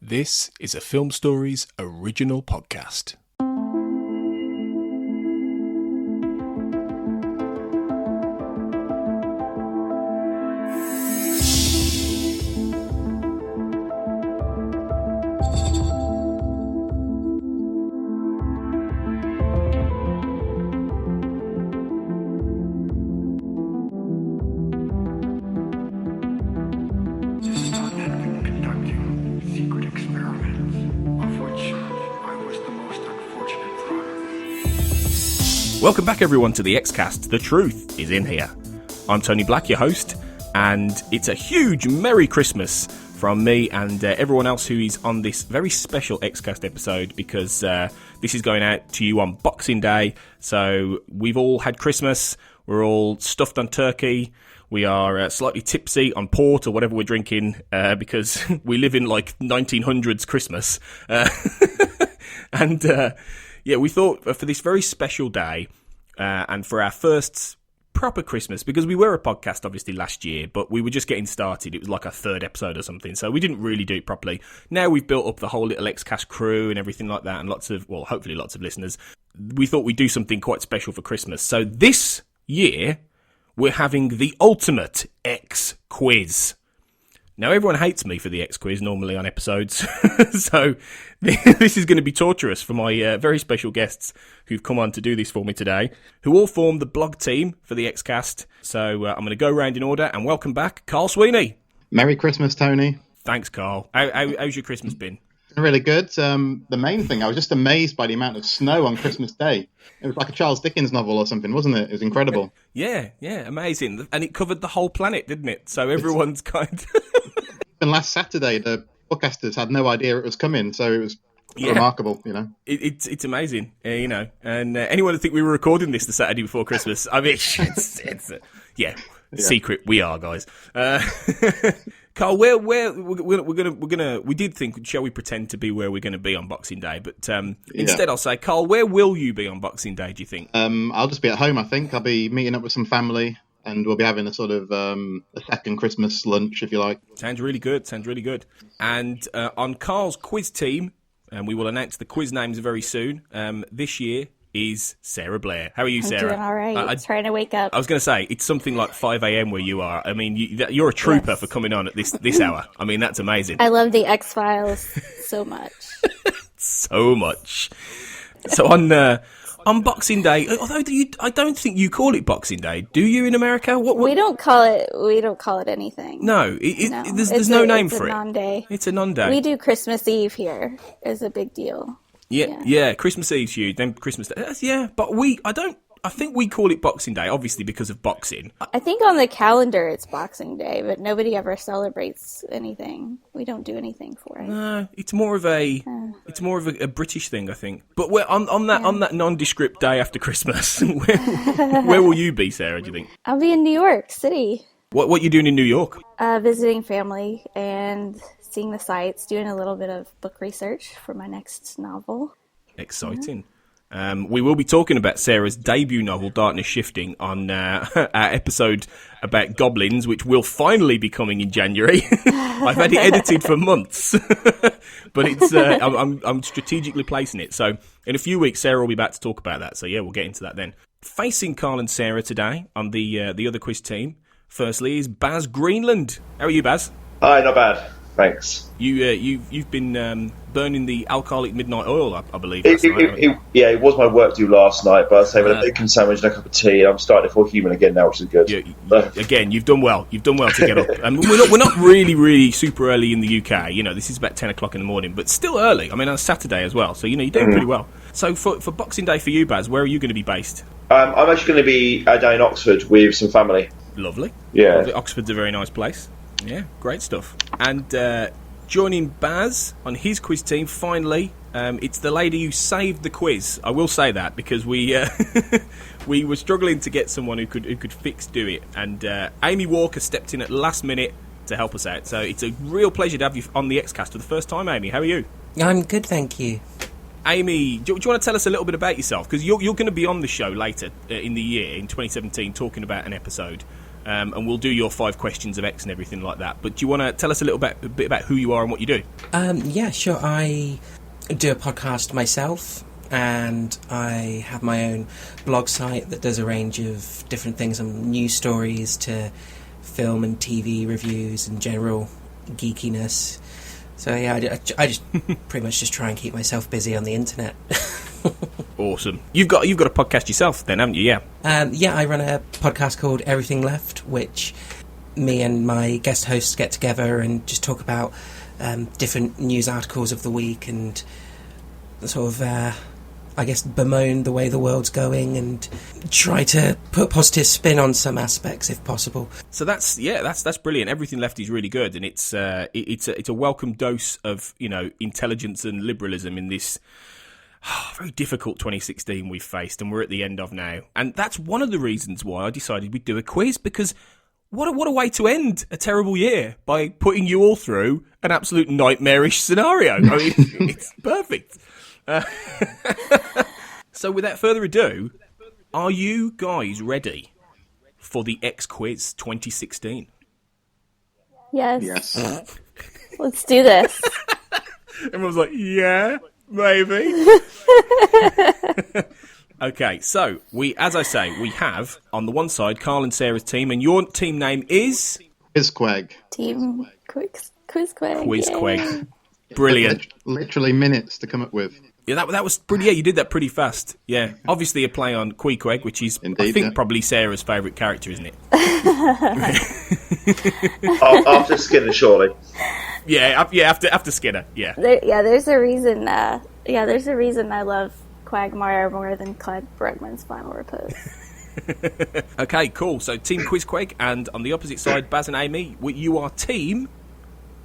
This is a Film Stories original podcast. Welcome back everyone to the Xcast. The truth is in here. I'm Tony Black, your host, and it's a huge Merry Christmas from me and everyone else who is on this very special Xcast episode, because this is going out to you on Boxing Day. So we've all had Christmas, we're all stuffed on turkey, we are slightly tipsy on port or whatever we're drinking, because we live in like 1900s Christmas. Yeah, we thought for this very special day, and for our first proper Christmas, because we were a podcast obviously last year, but we were just getting started. It was like our third episode or something, so we didn't really do it properly. Now we've built up the whole little Xcast crew and everything like that, and hopefully lots of listeners. We thought we'd do something quite special for Christmas. So this year, we're having the ultimate X quiz. Now, everyone hates me for the X quiz normally on episodes, so this is going to be torturous for my very special guests who've come on to do this for me today, who all form the blog team for the Xcast. So I'm going to go round in order and welcome back Carl Sweeney. Merry Christmas, Tony. Thanks, Carl. How's your Christmas been? Really good. The main thing, I was just amazed by the amount of snow on Christmas Day. It was like a Charles Dickens novel or something, wasn't it? It was incredible. Yeah, amazing. And it covered the whole planet, didn't it? So everyone's kind of... And last Saturday, the podcasters had no idea it was coming, so it was remarkable, you know. It's amazing, you know. And anyone would think we were recording this the Saturday before Christmas. I mean, it's secret. We are, guys. Carl, we did think, shall we pretend to be where we're going to be on Boxing Day? But instead, I'll say, Carl, where will you be on Boxing Day, do you think? I'll just be at home, I think. I'll be meeting up with some family, and we'll be having a sort of a second Christmas lunch, if you like. Sounds really good. And on Carl's quiz team, and we will announce the quiz names very soon, this year is Sarah Blair. How are you, Sarah? I'm doing all right. I'm trying to wake up. I was going to say, it's something like 5 a.m. where you are. I mean, you're a trooper for coming on at this hour. I mean, that's amazing. I love the X-Files so much. So much. So on Boxing Day, although I don't think you call it Boxing Day, do you in America? What? We don't call it anything. No, there's no name for it. It's a non-day. It's a non-day. We do Christmas Eve here. It's a big deal. Yeah, Christmas Eve's huge, then Christmas Day. Yeah, but I think we call it Boxing Day, obviously because of boxing. I think on the calendar it's Boxing Day, but nobody ever celebrates anything. We don't do anything for it. No, it's more of a British thing, I think. But we're on that nondescript day after Christmas, where will you be, Sarah, do you think? I'll be in New York City. What are you doing in New York? Visiting family and seeing the sights, doing a little bit of book research for my next novel. Exciting. We will be talking about Sarah's debut novel, Darkness Shifting, on our episode about goblins, which will finally be coming in January. I've had it edited for months, but it's I'm strategically placing it. So in a few weeks, Sarah will be back to talk about that. So yeah, we'll get into that then. Facing Carl and Sarah today on the other quiz team, firstly is Baz Greenland. How are you, Baz? Hi, not bad. Thanks. You've been burning the alcoholic midnight oil, I believe. It was my work due last night, but I'd say with a bacon sandwich and a cup of tea, I'm starting to feel human again now, which is good. Again, you've done well. You've done well to get up. And we're not really super early in the UK. You know, this is about 10 o'clock in the morning, but still early. I mean, on a Saturday as well. So, you know, you're doing pretty well. So for Boxing Day for you, Baz, where are you going to be based? I'm actually going to be down in Oxford with some family. Lovely. Yeah. Lovely. Oxford's a very nice place. Yeah, great stuff. And joining Baz on his quiz team, finally, it's the lady who saved the quiz. I will say that because we were struggling to get someone who could do it, and Amy Walker stepped in at the last minute to help us out. So it's a real pleasure to have you on the Xcast for the first time, Amy. How are you? I'm good, thank you. Amy, do you want to tell us a little bit about yourself? Because you're going to be on the show later in the year, in 2017, talking about an episode. and we'll do your 5 questions of X and everything like that. But do you want to tell us a bit about who you are and what you do? Yeah, sure. I do a podcast myself, and I have my own blog site that does a range of different things, from news stories to film and TV reviews and general geekiness. So yeah, I just pretty much just try and keep myself busy on the internet. Awesome. You've got a podcast yourself then, haven't you? Yeah. Yeah, I run a podcast called Everything Left, which me and my guest hosts get together and just talk about different news articles of the week and sort of, I guess, bemoan the way the world's going and try to put a positive spin on some aspects if possible. So that's brilliant. Everything Left is really good, and it's a welcome dose of intelligence and liberalism in this very difficult 2016 we've faced, and we're at the end of now. And that's one of the reasons why I decided we'd do a quiz, because what a way to end a terrible year, by putting you all through an absolute nightmarish scenario. I mean, it's perfect. So without further ado, are you guys ready for the X Quiz 2016? Yes. Let's do this. Everyone's like, yeah, maybe. Okay, so as I say, we have on the one side Carl and Sarah's team, and your team name is Quizqueg. Team Quizqueg. Quizqueg. Brilliant. Literally minutes to come up with. Yeah, that was pretty. Yeah, you did that pretty fast. Yeah, obviously a play on Queequeg, which is Indeed, I think probably Sarah's favourite character, isn't it? After Skinner, surely. Yeah, after Skinner. Yeah. There's a reason. There's a reason I love Quagmire more than Clyde Bregman's Final Repose. Okay, cool. So Team Quizqueg, and on the opposite side, Baz and Amy, you are Team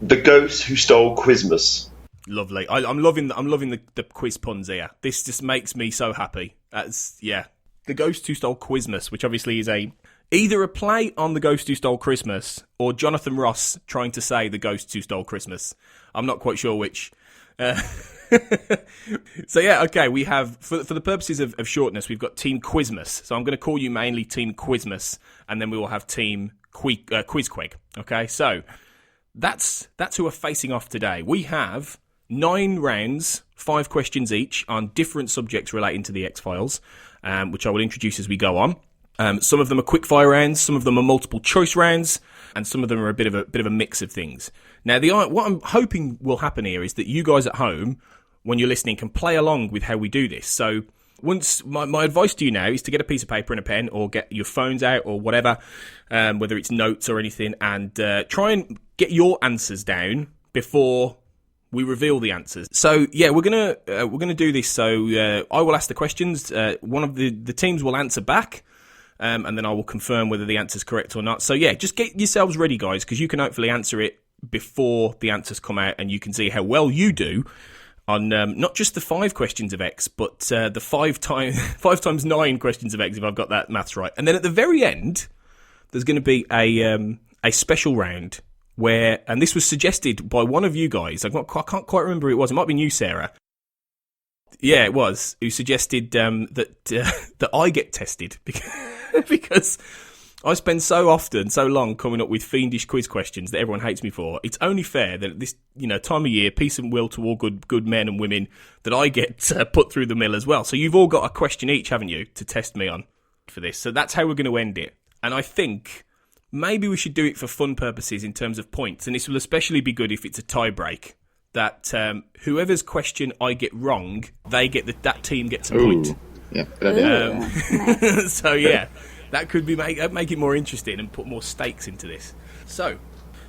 The Ghost Who Stole Quizmas. Lovely. I'm loving the quiz puns here. This just makes me so happy. The Ghost Who Stole Quizmas, which obviously is either a play on The Ghost Who Stole Christmas or Jonathan Ross trying to say The Ghost Who Stole Christmas. I'm not quite sure which. So yeah, okay, we have, for the purposes of shortness, we've got Team Quizmas. So I'm going to call you mainly Team Quizmas, and then we will have Team Quizqueg. Okay, so that's who we're facing off today. We have 9 rounds, 5 questions each on different subjects relating to the X-Files, which I will introduce as we go on. Some of them are quickfire rounds, some of them are multiple choice rounds, and some of them are a bit of a mix of things. Now, what I'm hoping will happen here is that you guys at home, when you're listening, can play along with how we do this. So once my advice to you now is to get a piece of paper and a pen, or get your phones out or whatever, whether it's notes or anything, and try and get your answers down before we reveal the answers. So yeah, we're gonna do this. So I will ask the questions. One of the teams will answer back, and then I will confirm whether the answer's correct or not. So yeah, just get yourselves ready, guys, because you can hopefully answer it before the answers come out, and you can see how well you do on not just the 5 questions of X, but the 5 times 9 questions of X, if I've got that maths right. And then at the very end, there's going to be a special round where, and this was suggested by one of you guys, I can't quite remember who it was, it might have been you, Sarah. Yeah, it was, who suggested that I get tested, because I spend so long coming up with fiendish quiz questions that everyone hates me for. It's only fair that at this time of year, peace and will to all good men and women, that I get put through the mill as well. So you've all got a question each, haven't you, to test me on for this. So that's how we're going to end it. And I think maybe we should do it for fun purposes in terms of points, and this will especially be good if it's a tie break. That whoever's question I get wrong, that team gets a point. Yeah, good idea. Nice. So yeah, that could be make it more interesting and put more stakes into this. So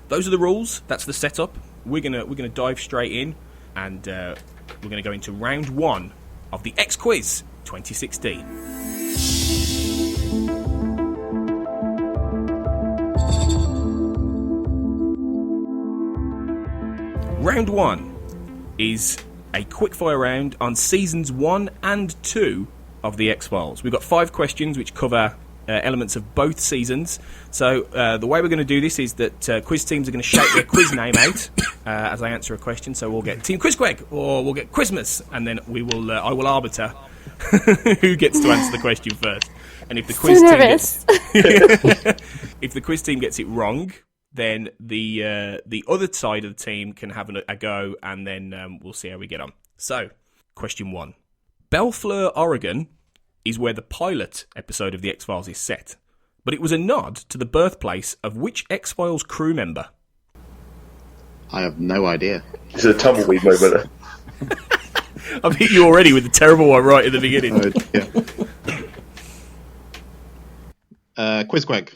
those are the rules. That's the setup. We're gonna dive straight in, and we're gonna go into round 1 of the X Quiz 2016. Round 1 is a quickfire round on seasons 1 and 2 of the X-Files. We've got 5 questions which cover elements of both seasons. So the way we're going to do this is that quiz teams are going to shout their quiz name out as I answer a question. So we'll get Team Quizqueg, or we'll get Christmas, and then I will arbiter who gets to answer the question first. And if the So quiz team nervous. if the quiz team gets it wrong, then the other side of the team can have a go, and then we'll see how we get on. So, question 1. Bellfleur, Oregon is where the pilot episode of The X-Files is set, but it was a nod to the birthplace of which X-Files crew member? I have no idea. This is a tumbleweed moment. I've hit you already with the terrible one right at the beginning. Quizqueg.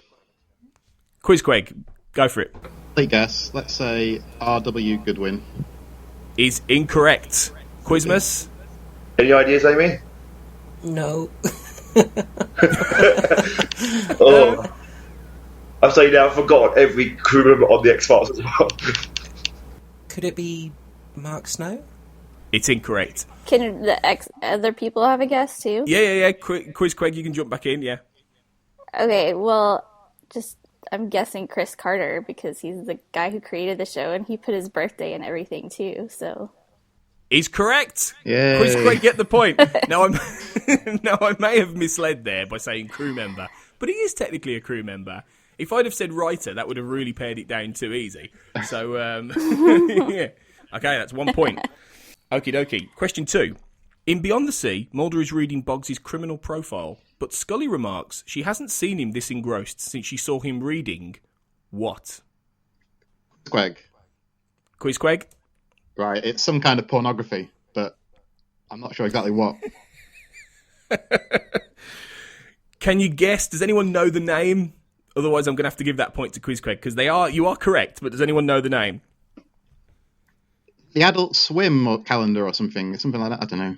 Quizqueg, go for it. Late guess. Let's say R.W. Goodwin. Is incorrect. Quizmas? Any ideas, Amy? No. Oh, I've saying now, I've forgotten every crew member on the X-Files as well. Could it be Mark Snow? It's incorrect. Can the other people have a guess too? Yeah. Quizqueg, you can jump back in, yeah. Okay, well, I'm guessing Chris Carter because he's the guy who created the show and he put his birthday and everything too. So Is correct. Yay. Quizqueg, get the point. Now I may have misled there by saying crew member, but he is technically a crew member. If I'd have said writer, that would have really pared it down too easy. So yeah. Okay, that's 1 point. Okie dokie. Question 2. In Beyond the Sea, Mulder is reading Boggs' criminal profile, but Scully remarks she hasn't seen him this engrossed since she saw him reading what? Quizqueg. Quizqueg? Right, it's some kind of pornography, but I'm not sure exactly what. Can you guess? Does anyone know the name? Otherwise, I'm going to have to give that point to Quizqueg, because you are correct, but does anyone know the name? The Adult Swim calendar or something like that. I don't know.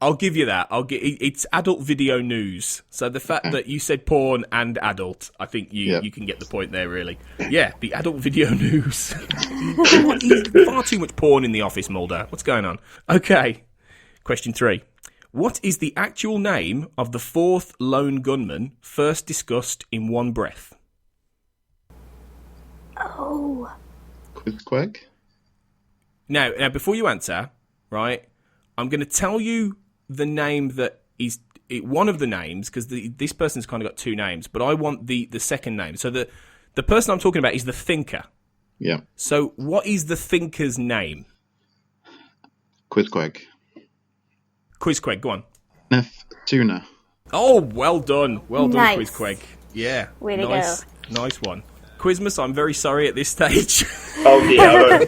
I'll give you that. It's adult video news. So the fact that you said porn and adult, I think you can get the point there, really. Yeah, the adult video news. Far too much porn in the office, Mulder. What's going on? Okay, question 3. What is the actual name of the 4th lone gunman first discussed in one breath? Oh. Quizqueg? Now, before you answer, right, I'm going to tell you the name that is one of the names, because this person's kind of got 2 names, but I want the second name. So the person I'm talking about is the thinker. Yeah. So what is the thinker's name? Quizqueg. Quizqueg, go on. Kenneth Tuna. Oh, well done. Well done, Nice. Quizqueg. Yeah. Way to nice, go. Nice one. Quizmas, I'm very sorry at this stage. Oh yeah,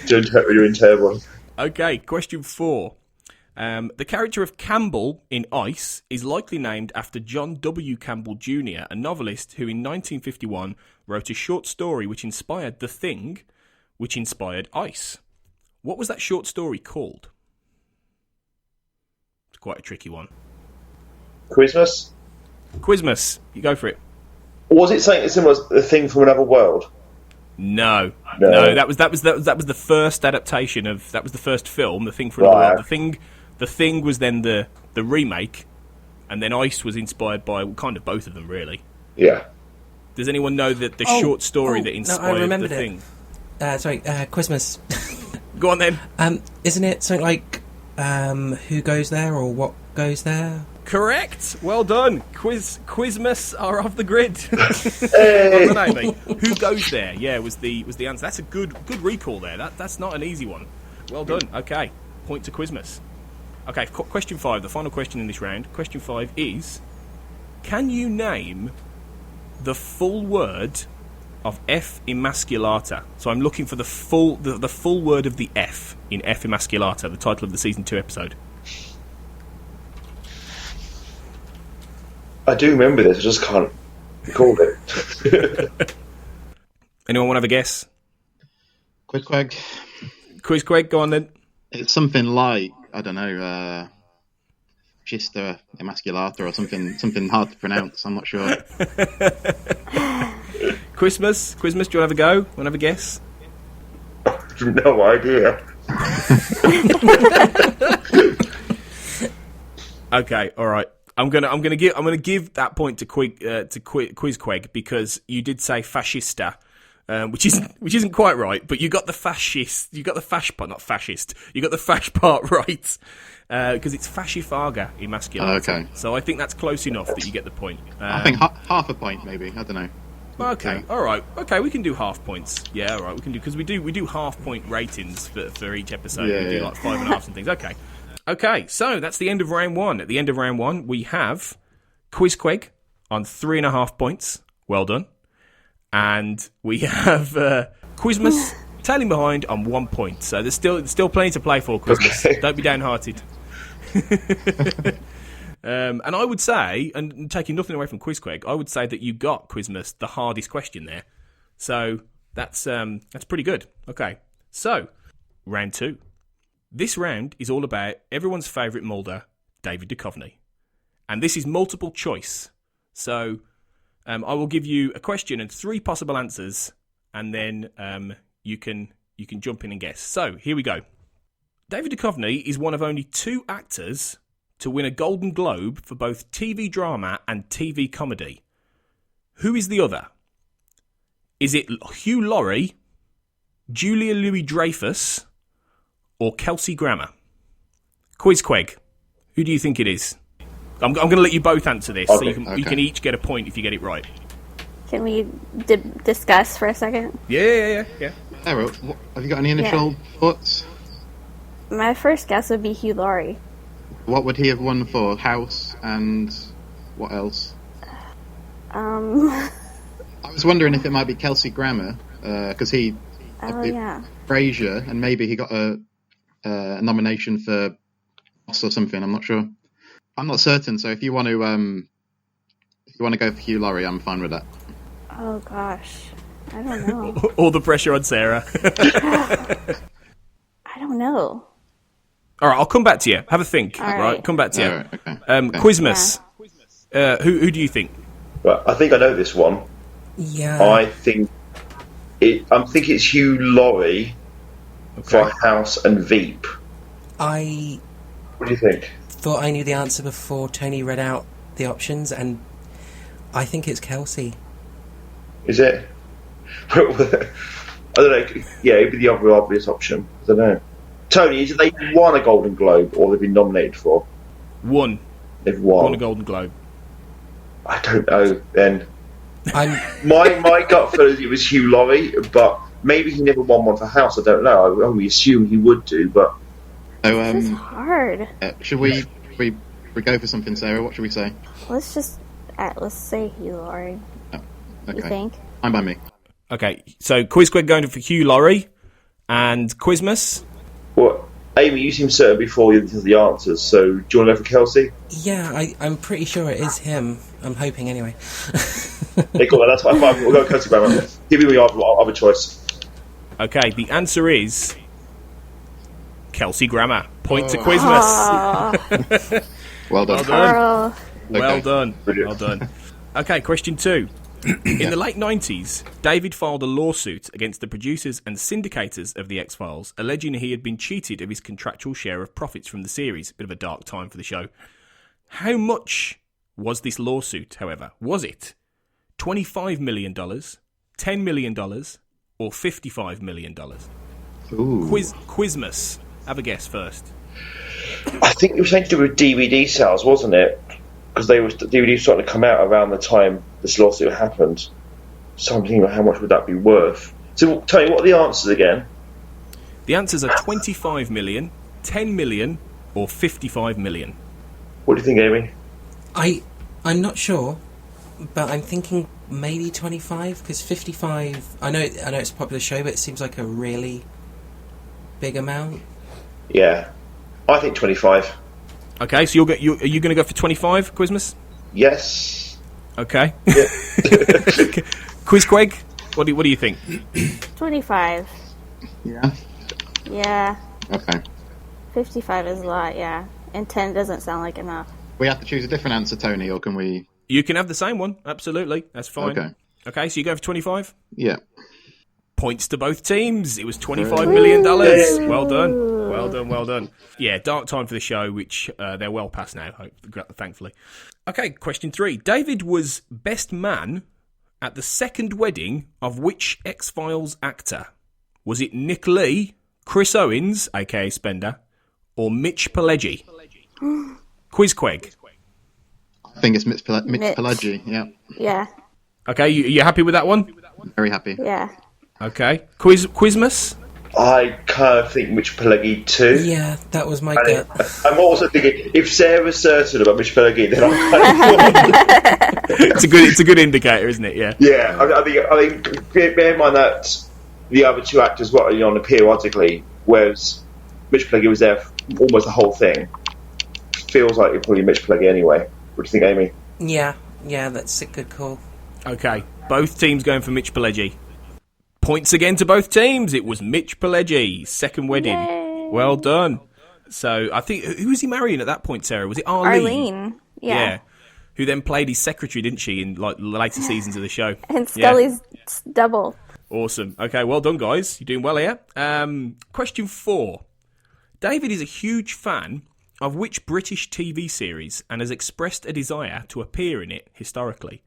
you're doing terrible. Okay, question 4. The character of Campbell in Ice is likely named after John W. Campbell Jr., a novelist who in 1951 wrote a short story which inspired The Thing, which inspired Ice. What was that short story called? It's quite a tricky one. Quizmas? Quizmas, you go for it. Was it something similar to The Thing from Another World? No. No. That was the first adaptation of, that was the first film, The Thing from Another World. The Thing was then the remake, and then Ice was inspired by kind of both of them, really. Yeah. Does anyone know the short story that inspired The Thing? Quizmas. Go on then. Isn't it something like Who Goes There or What Goes There? Correct. Well done. Quizmas are off the grid. Hey. Well done, Amy. Who Goes There? Yeah, was the answer. That's a good recall there. That's not an easy one. Well done. Okay, point to Quizmas. Okay, question 5, the final question in this round. Question 5 is: can you name the full word of F Emasculata? So I'm looking for the full word of the F in F Emasculata, the title of the season 2 episode. I do remember this, I just can't recall it. Anyone want to have a guess? Quizqueg. Quizqueg, go on then. It's something like, I don't know, Chista Emasculata or something hard to pronounce. I'm not sure. Quizmas, do you want to have a go? Want to have a guess? No idea. Okay, all right. I'm gonna give that point to Quizqueg because you did say fascista, which isn't quite right, but you got the fascist, you got the fash part, not fascist, you got the fash part right, because it's fascifaga in masculinity. Okay. So I think that's close enough that you get the point. I think half a point, maybe. I don't know. Okay, Yeah. all right. Okay, we can do half points. Yeah, all right, we can do, because we do half point ratings for each episode. Yeah, we do yeah. like 5.5 and things. Okay, so that's the end of round one. At the end of round one, we have Quizqueg on 3.5 points. Well done. And we have Quizmas tailing behind on 1 point. So there's still plenty to play for, Quizmas. Okay. Don't be downhearted. And I would say, and taking nothing away from Quizqueg, I would say that you got, Quizmas, the hardest question there. So that's pretty good. Okay, so round two. This round is all about everyone's favourite Mulder, David Duchovny. And this is multiple choice. So I will give you a question and 3 possible answers, and then you can jump in and guess. So here we go. David Duchovny is one of only 2 actors to win a Golden Globe for both TV drama and TV comedy. Who is the other? Is it Hugh Laurie, Julia Louis-Dreyfus, or Kelsey Grammer? Quizqueg, who do you think it is? I'm going to let you both answer this, so Okay, you can each get a point if you get it right. Can we discuss for a second? Yeah. Sarah, have you got any initial thoughts? My first guess would be Hugh Laurie. What would he have won for? House and what else? Oh I was wondering if it might be Kelsey Grammer, because he yeah. Frasier, and maybe he got a nomination for Boss or something. I'm not sure. I'm not certain. So if you want to go for Hugh Laurie, I'm fine with that. Oh gosh, I don't know. All the pressure on Sarah. I don't know. All right, I'll come back to you. Have a think. All Right, right. Come back to you. All right, okay. Quizmas, who do you think? Right, I think I know this one. Yeah. I think it's Hugh Laurie for House and Veep. I What do you think? thought I knew the answer before Tony read out the options, and I think it's Kelsey. Is it? I don't know. Yeah, it'd be the other obvious option. I don't know. Tony, is it they won a Golden Globe or they've been nominated for? Won They've won. a Golden Globe. I don't know. Then I'm my gut feel is it was Hugh Laurie, but maybe he never won one for House. I don't know. I only assume he would do, but So This is hard. should we go for something, Sarah? What should we say? Let's say Hugh Laurie. Okay. You think? Fine by me. Okay, so Quizqueg going for Hugh Laurie, and Quizmas. well, Amy, you seem certain before you the answers. So do you want to go for Kelsey? yeah, I'm pretty sure it is him. I'm hoping anyway. Yeah, cool. That's fine. We'll go Kelsey Grammer. Give me your other choice. Okay, the answer is Kelsey Grammer. Point to Quizmas. Oh, Well done. Well done. Carl. Well Okay. done. Brilliant. Well done. Okay, question 2. In the late 90s, David filed a lawsuit against the producers and syndicators of The X-Files, alleging he had been cheated of his contractual share of profits from the series. Bit of a dark time for the show. How much was this lawsuit, however? Was it $25 million, $10 million, or $55 million? Ooh. Quizmas. Have a guess first. I think it was something to do with DVD sales, wasn't it? Because DVD was starting to come out around the time this lawsuit happened. So I'm thinking, how much would that be worth? So, Tony, what are the answers again? The answers are 25 million, 10 million, or 55 million. What do you think, Amy? I'm not sure, but I'm thinking maybe 25, because 55. I know it's a popular show, but it seems like a really big amount. Yeah, I think 25. Okay, so are you going to go for 25, Quizmas? Yes. Okay. Quizqueg, what do you think? 25. Yeah. Yeah. Okay. 55 is a lot, yeah. And 10 doesn't sound like enough. We have to choose a different answer, Tony, or can we? You can have the same one, absolutely. That's fine. Okay. Okay, so you go for 25? Yeah. Points to both teams. It was $25 million. Well done. Well done, well done. Yeah, dark time for the show, which they're well past now, thankfully. Okay, question 3. David was best man at the second wedding of which X-Files actor? Was it Nick Lee, Chris Owens, aka Spender, or Mitch Pileggi? Quizqueg. I think it's Mitch Pileggi. Yeah, Yeah. Okay, you happy with that one? very happy. Yeah. Okay. Quizmas? I kind of think Mitch Pileggi too. Yeah, that was my And gut. I'm also thinking, if Sarah's certain about Mitch Pileggi, then I'm kind of It's a good indicator, isn't it? Yeah. yeah. I think bear in mind that the other two actors were on periodically, whereas Mitch Pileggi was there for almost the whole thing. Feels like you're probably Mitch Pileggi anyway. What do you think, Amy? Yeah, that's a good call. Okay. Both teams going for Mitch Pileggi. Points again to both teams. It was Mitch Pileggi, second wedding. Yay. Well done. So I think who was he marrying at that point, Sarah? Was it Arlene? Arlene. Yeah. Who then played his secretary, didn't she, in like the later seasons of the show? And Scully's double. Awesome. Okay, well done, guys. You're doing well here. Question 4. David is a huge fan of which British TV series and has expressed a desire to appear in it historically?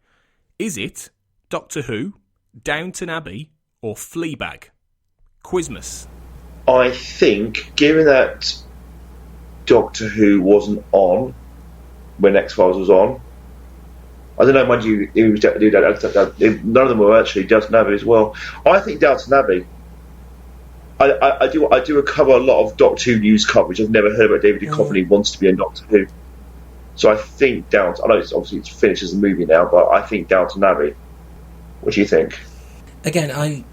Is it Doctor Who, Downton Abbey, or Fleabag? Quizmas. I think, given that Doctor Who wasn't on when X-Files was on, I don't know, mind you, none of them were actually Downton Abbey as well. I think Downton Abbey. I do cover a lot of Doctor Who news coverage. I've never heard about David Duchovny wants to be in Doctor Who. So I think Downton. I know it's finished as a movie now, but I think Downton Abbey. What do you think? Again, I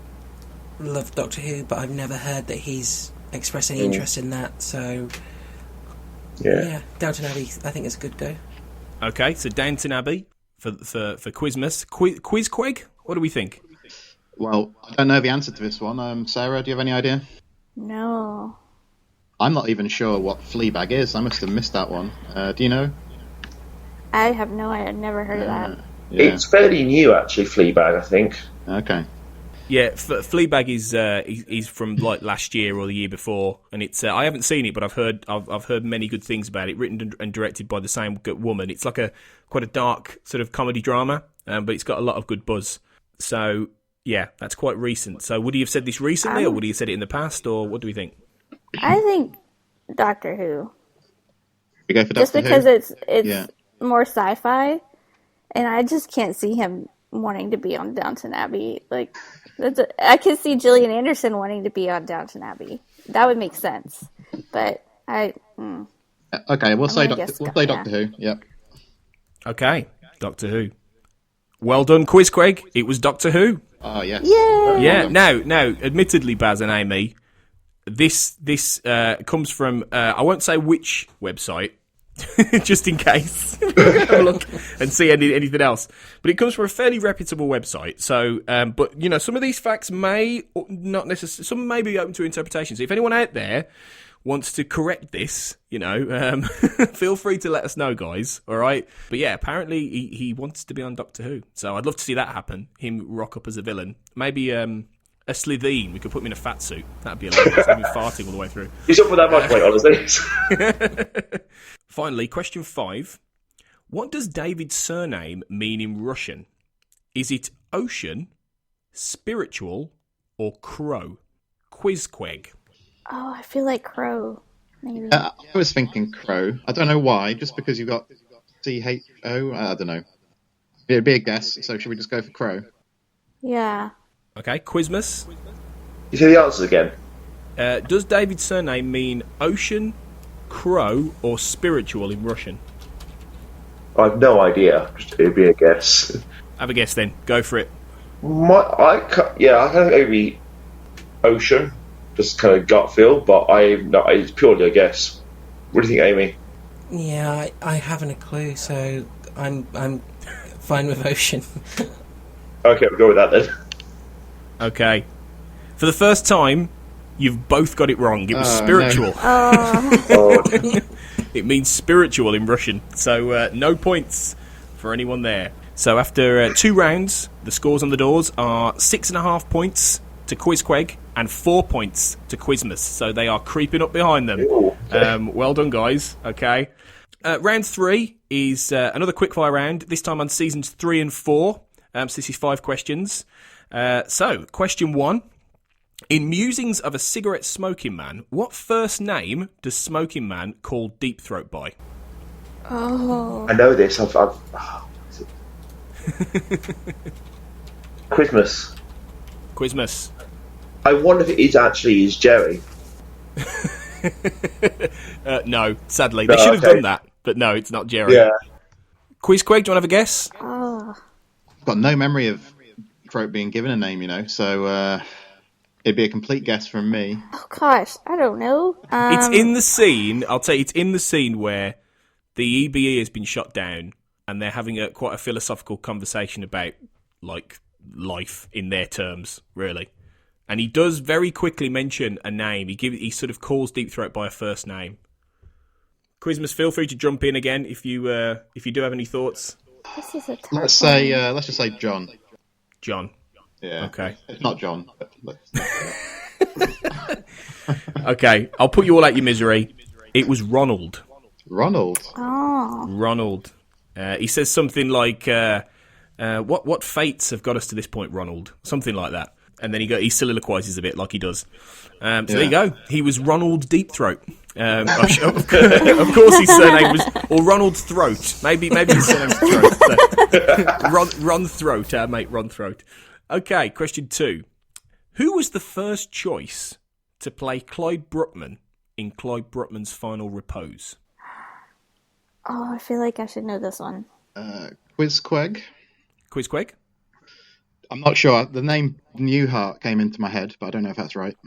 love Doctor Who, but I've never heard that he's expressed any interest in that. So yeah, Downton Abbey, I think it's a good go. Okay, so Downton Abbey for Quizmas. Quizqueg, what do we think? Well, I don't know the answer to this one. Sarah, do you have any idea? No. I'm not even sure what Fleabag is. I must have missed that one. Do you know? I have no idea. I've never heard of that. Yeah. It's fairly new, actually. Fleabag, I think. Okay. Yeah, Fleabag is from like last year or the year before, and it's I haven't seen it, but I've heard many good things about it. Written and directed by the same woman. It's like quite a dark sort of comedy drama, but it's got a lot of good buzz. So yeah, that's quite recent. So would he have said this recently, or would he have said it in the past, or what do we think? I think Doctor Who. We go for Just Doctor because Who? it's more sci-fi, and I just can't see him wanting to be on Downton Abbey. Like, I could see Gillian Anderson wanting to be on Downton Abbey. That would make sense. But Okay, we'll say gonna guess Doctor Who. Yep. Okay, Doctor Who. Well done, Quizqueg. It was Doctor Who. Oh yes. Yay! Yeah. Now, admittedly, Baz and Amy, this comes from I won't say which website, just in case. Have a look and see anything else. But it comes from a fairly reputable website. So, but some of these facts may not necessarily. Some may be open to interpretation. So, if anyone out there wants to correct this, feel free to let us know, guys. All right. But yeah, apparently he wants to be on Doctor Who. So I'd love to see that happen. Him rock up as a villain. Maybe a Slitheen. We could put him in a fat suit. That'd be hilarious. I'd be farting all the way through. He's up for that much weight, honestly. Finally, question 5. What does David's surname mean in Russian? Is it ocean, spiritual, or crow? Quizqueg. Oh, I feel like Crow. Maybe. I was thinking Crow. I don't know why. Just because you've got CHO. I don't know. It'd be a guess. So should we just go for Crow? Yeah. Okay, Quizmas. You say the answers again. Does David's surname mean ocean, crow, or spiritual in Russian? I have no idea. It'd be a guess. Have a guess then. Go for it. I kind of maybe ocean, just kind of gut feel, but it's purely a guess. What do you think, Amy? Yeah, I haven't a clue, so I'm fine with ocean. Okay, we'll go with that then. Okay. For the first time, you've both got it wrong. It was spiritual. Oh. It means spiritual in Russian. So no points for anyone there. So after 2 rounds, the scores on the doors are 6.5 points to Quizqueg and 4 points to Quizmas. So they are creeping up behind them. Ooh, okay. Well done, guys. Okay. Round 3 is another quickfire round, this time on seasons 3 and 4. So this is 5 questions. So, question 1. In Musings of a Cigarette Smoking Man, what first name does Smoking Man call Deep Throat by? Oh. I know this. Is it? Christmas. Quizmas. I wonder if it is actually Jerry. No, sadly. No, They should have okay. done that, but no, it's not Jerry. Yeah. Quiz Craig, do you want to have a guess? Oh. I've got no memory of Throat being given a name, so it'd be a complete guess from me. Oh gosh, I don't know. It's in the scene, I'll tell you, it's in the scene where the EBE has been shot down and they're having quite a philosophical conversation about, like, life in their terms, really. And he does very quickly mention a name. He sort of calls Deep Throat by a first name. Quizmas, feel free to jump in again if you do have any thoughts. This is a tough Let's just say John. John. Yeah. Okay. It's not John. But Okay, I'll put you all out your misery. It was Ronald. Ronald. Oh. Ronald. He says something like, "What fates have got us to this point, Ronald?" Something like that. And then he soliloquizes a bit like he does. So there you go. He was Ronald Deep Throat. Of course, his surname was, or Ronald Throat. Maybe his surname's Throat. So. Ron Throat, our mate Ron Throat. Okay, question 2. Who was the first choice to play Clyde Bruckman in Clyde Bruckman's Final Repose? Oh, I feel like I should know this one. Quizqueg. Quizqueg? I'm not sure. The name Newhart came into my head, but I don't know if that's right.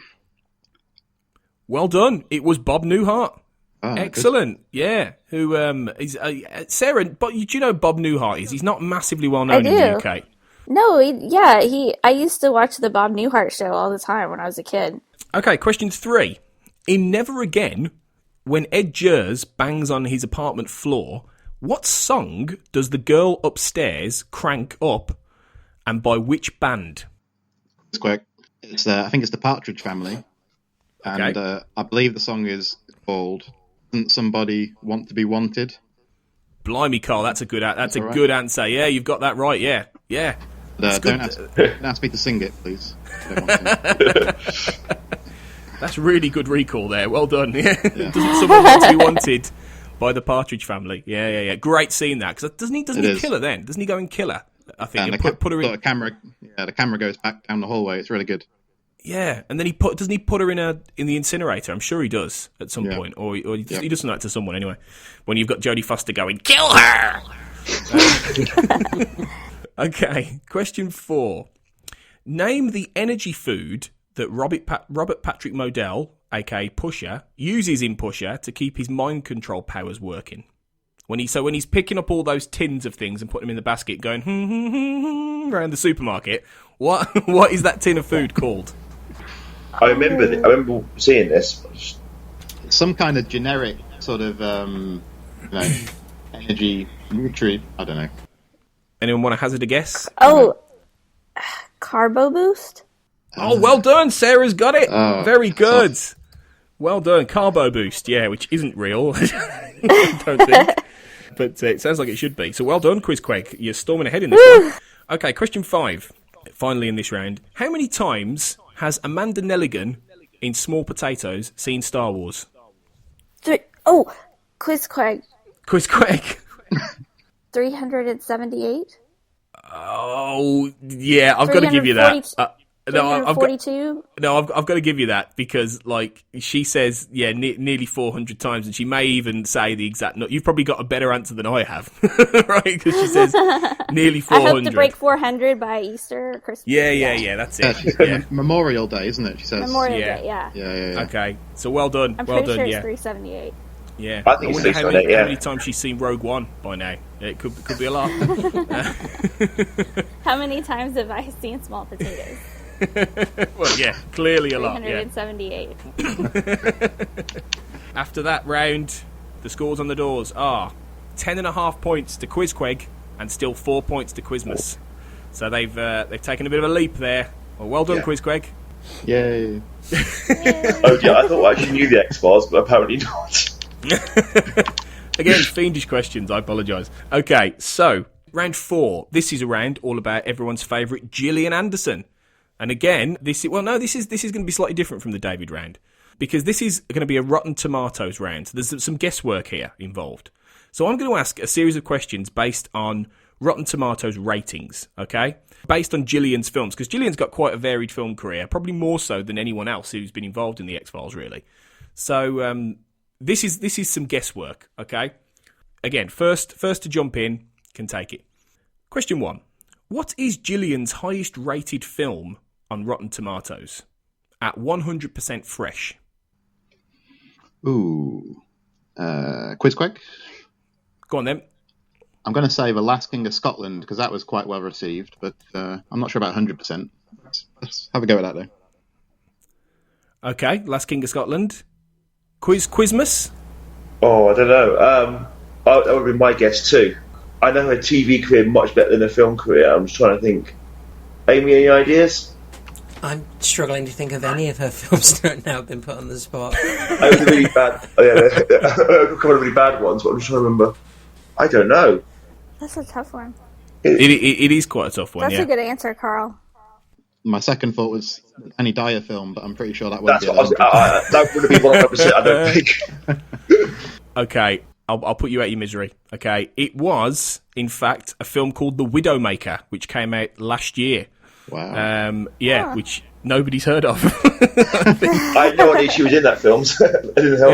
Well done. It was Bob Newhart. Ah, Excellent. Yeah. Who is Sarah? But do you know who Bob Newhart is? He's not massively well known in the UK. No, I used to watch the Bob Newhart show all the time when I was a kid. Okay, question 3. In Never Again, when Ed Gers bangs on his apartment floor, what song does the girl upstairs crank up, and by which band? Quizqueg. I think it's the Partridge Family. And Okay. I believe the song is called "Doesn't Somebody Want to Be Wanted?" Blimey, Carl, that's a good all right. good answer. Yeah, you've got that right. Yeah. That's Don't good. ask me to sing it, please. I don't want to. That's really good recall there. Well done. Yeah. Doesn't someone want to be wanted by the Partridge Family? Yeah. Great scene that, because doesn't It he is. kill her then? Doesn't he go and kill her? I think And and put her in. the camera goes back down the hallway. It's really good. Yeah, and then doesn't he put her in the incinerator? I'm sure he does at some Yeah. point, or he Yeah. does that to someone anyway. When you've got Jodie Foster going, kill her. Okay, question 4. Name the energy food that Robert Patrick Modell, aka Pusher, uses in Pusher to keep his mind control powers working. When he's picking up all those tins of things and putting them in the basket, going around the supermarket, what is that tin of food called? I remember seeing this. Some kind of generic sort of energy nutrient. I don't know. Anyone want to hazard a guess? Oh, Carbo Boost? Oh, well done. Sarah's got it. Oh, Very good. Well done. Carbo Boost, yeah, which isn't real, I don't think. But it sounds like it should be. So well done, Quizqueg. You're storming ahead in this one. Okay, question 5. Finally in this round. How many times has Amanda Nelligan in Small Potatoes seen Star Wars? Quizqueg. Quizqueg. 378? Oh, yeah, I've got to give you that. No, I've got 342? No, I've got to give you that because, like, she says, nearly 400 times, and she may even say the exact. No, you've probably got a better answer than I have, right? Because she says nearly 400. I hope to break 400 by Easter or Christmas. Yeah, that's it. Yeah. Memorial Day, isn't it? She says. Memorial Yeah. Day, yeah. Yeah. Okay, so well done. I'm well pretty done. sure Yeah, it's 378. yeah. I think it's wonder how 378, many times she's seen Rogue One by now. It could be a lot. How many times have I seen Small Potatoes? Well, yeah, clearly a lot. Yeah. 378. After that round, the scores on the doors are 10.5 points to Quizqueg and still 4 points to Quizmas. So they've taken a bit of a leap there. Well done, Yeah. Quizqueg. Yay. Oh yeah, I thought I actually knew the X-Files, but apparently not. Again, fiendish questions. I apologise. Okay, so Round 4. This is a round all about everyone's favourite Gillian Anderson. And again, this is going to be slightly different from the David round, because this is going to be a Rotten Tomatoes round. So there's some guesswork here involved. So I'm going to ask a series of questions based on Rotten Tomatoes ratings, okay? Based on Gillian's films, because Gillian's got quite a varied film career, probably more so than anyone else who's been involved in the X-Files, really. So this is some guesswork, okay? Again, first to jump in can take it. Question 1. What is Gillian's highest rated film on Rotten Tomatoes at 100% fresh? Ooh. Quizquake? Go on then. I'm going to say The Last King of Scotland, because that was quite well received, but I'm not sure about 100%. Let's have a go at that, though. Okay, Last King of Scotland. Quizmas? Oh, I don't know. That would be my guess too. I know her TV career much better than her film career. I'm just trying to think. Amy, any ideas? I'm struggling to think of any of her films that have now been put on the spot. I was really bad. A couple of really bad ones, but I'm just trying to remember. I don't know. That's a tough one. It is quite a tough one. That's a good answer, Carl. My second thought was any Dyer film, but I'm pretty sure that wouldn't That's be what that would have been 100%. I don't think. Okay, I'll put you out your misery. Okay, it was in fact a film called The Widowmaker, which came out last year. Wow. Which nobody's heard of. I had no idea she was in that film. So it didn't help.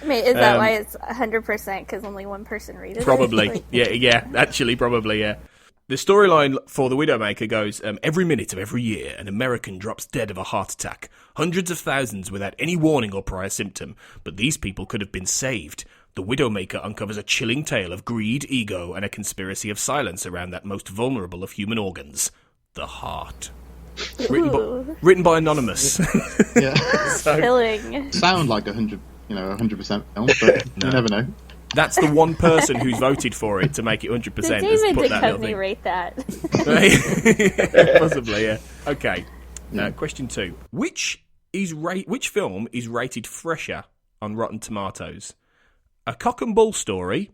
I mean, is that why it's 100%? Because only one person read it? Probably. Like, Yeah. Actually, probably, yeah. The storyline for The Widowmaker goes, every minute of every year, an American drops dead of a heart attack. Hundreds of thousands without any warning or prior symptom. But these people could have been saved. The Widowmaker uncovers a chilling tale of greed, ego, and a conspiracy of silence around that most vulnerable of human organs, the heart. Written by Anonymous. Yeah. Killing. Sound like 100% film, but you never know. That's the one person who's voted for it to make it 100%. Did has David put that little Duchovny thing. rate that? Possibly, yeah. Okay. Question 2. Which film is rated fresher on Rotten Tomatoes? A Cock and Bull Story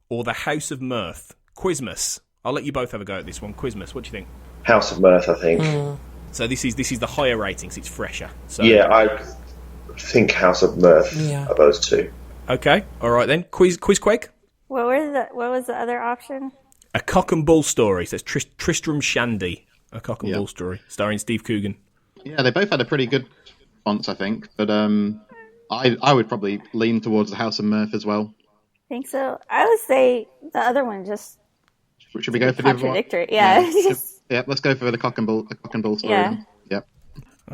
or The House of Mirth? Quizmas. I'll let you both have a go at this one. Quizmas, what do you think? House of Mirth, I think. So this is the higher ratings. It's fresher. So Yeah, I think House of Mirth are those two. Okay. All right then. Quizquake. What was the other option? A Cock and Bull Story. So it's Tristram Shandy. A Cock and Bull Story, starring Steve Coogan. Yeah, they both had a pretty good response, I think. But I would probably lean towards the House of Mirth as well. I think so. I would say the other one just Should we go for the other one? contradictory. Yeah. Yeah, let's go for the Cock and Bull Story. Yeah. Yep.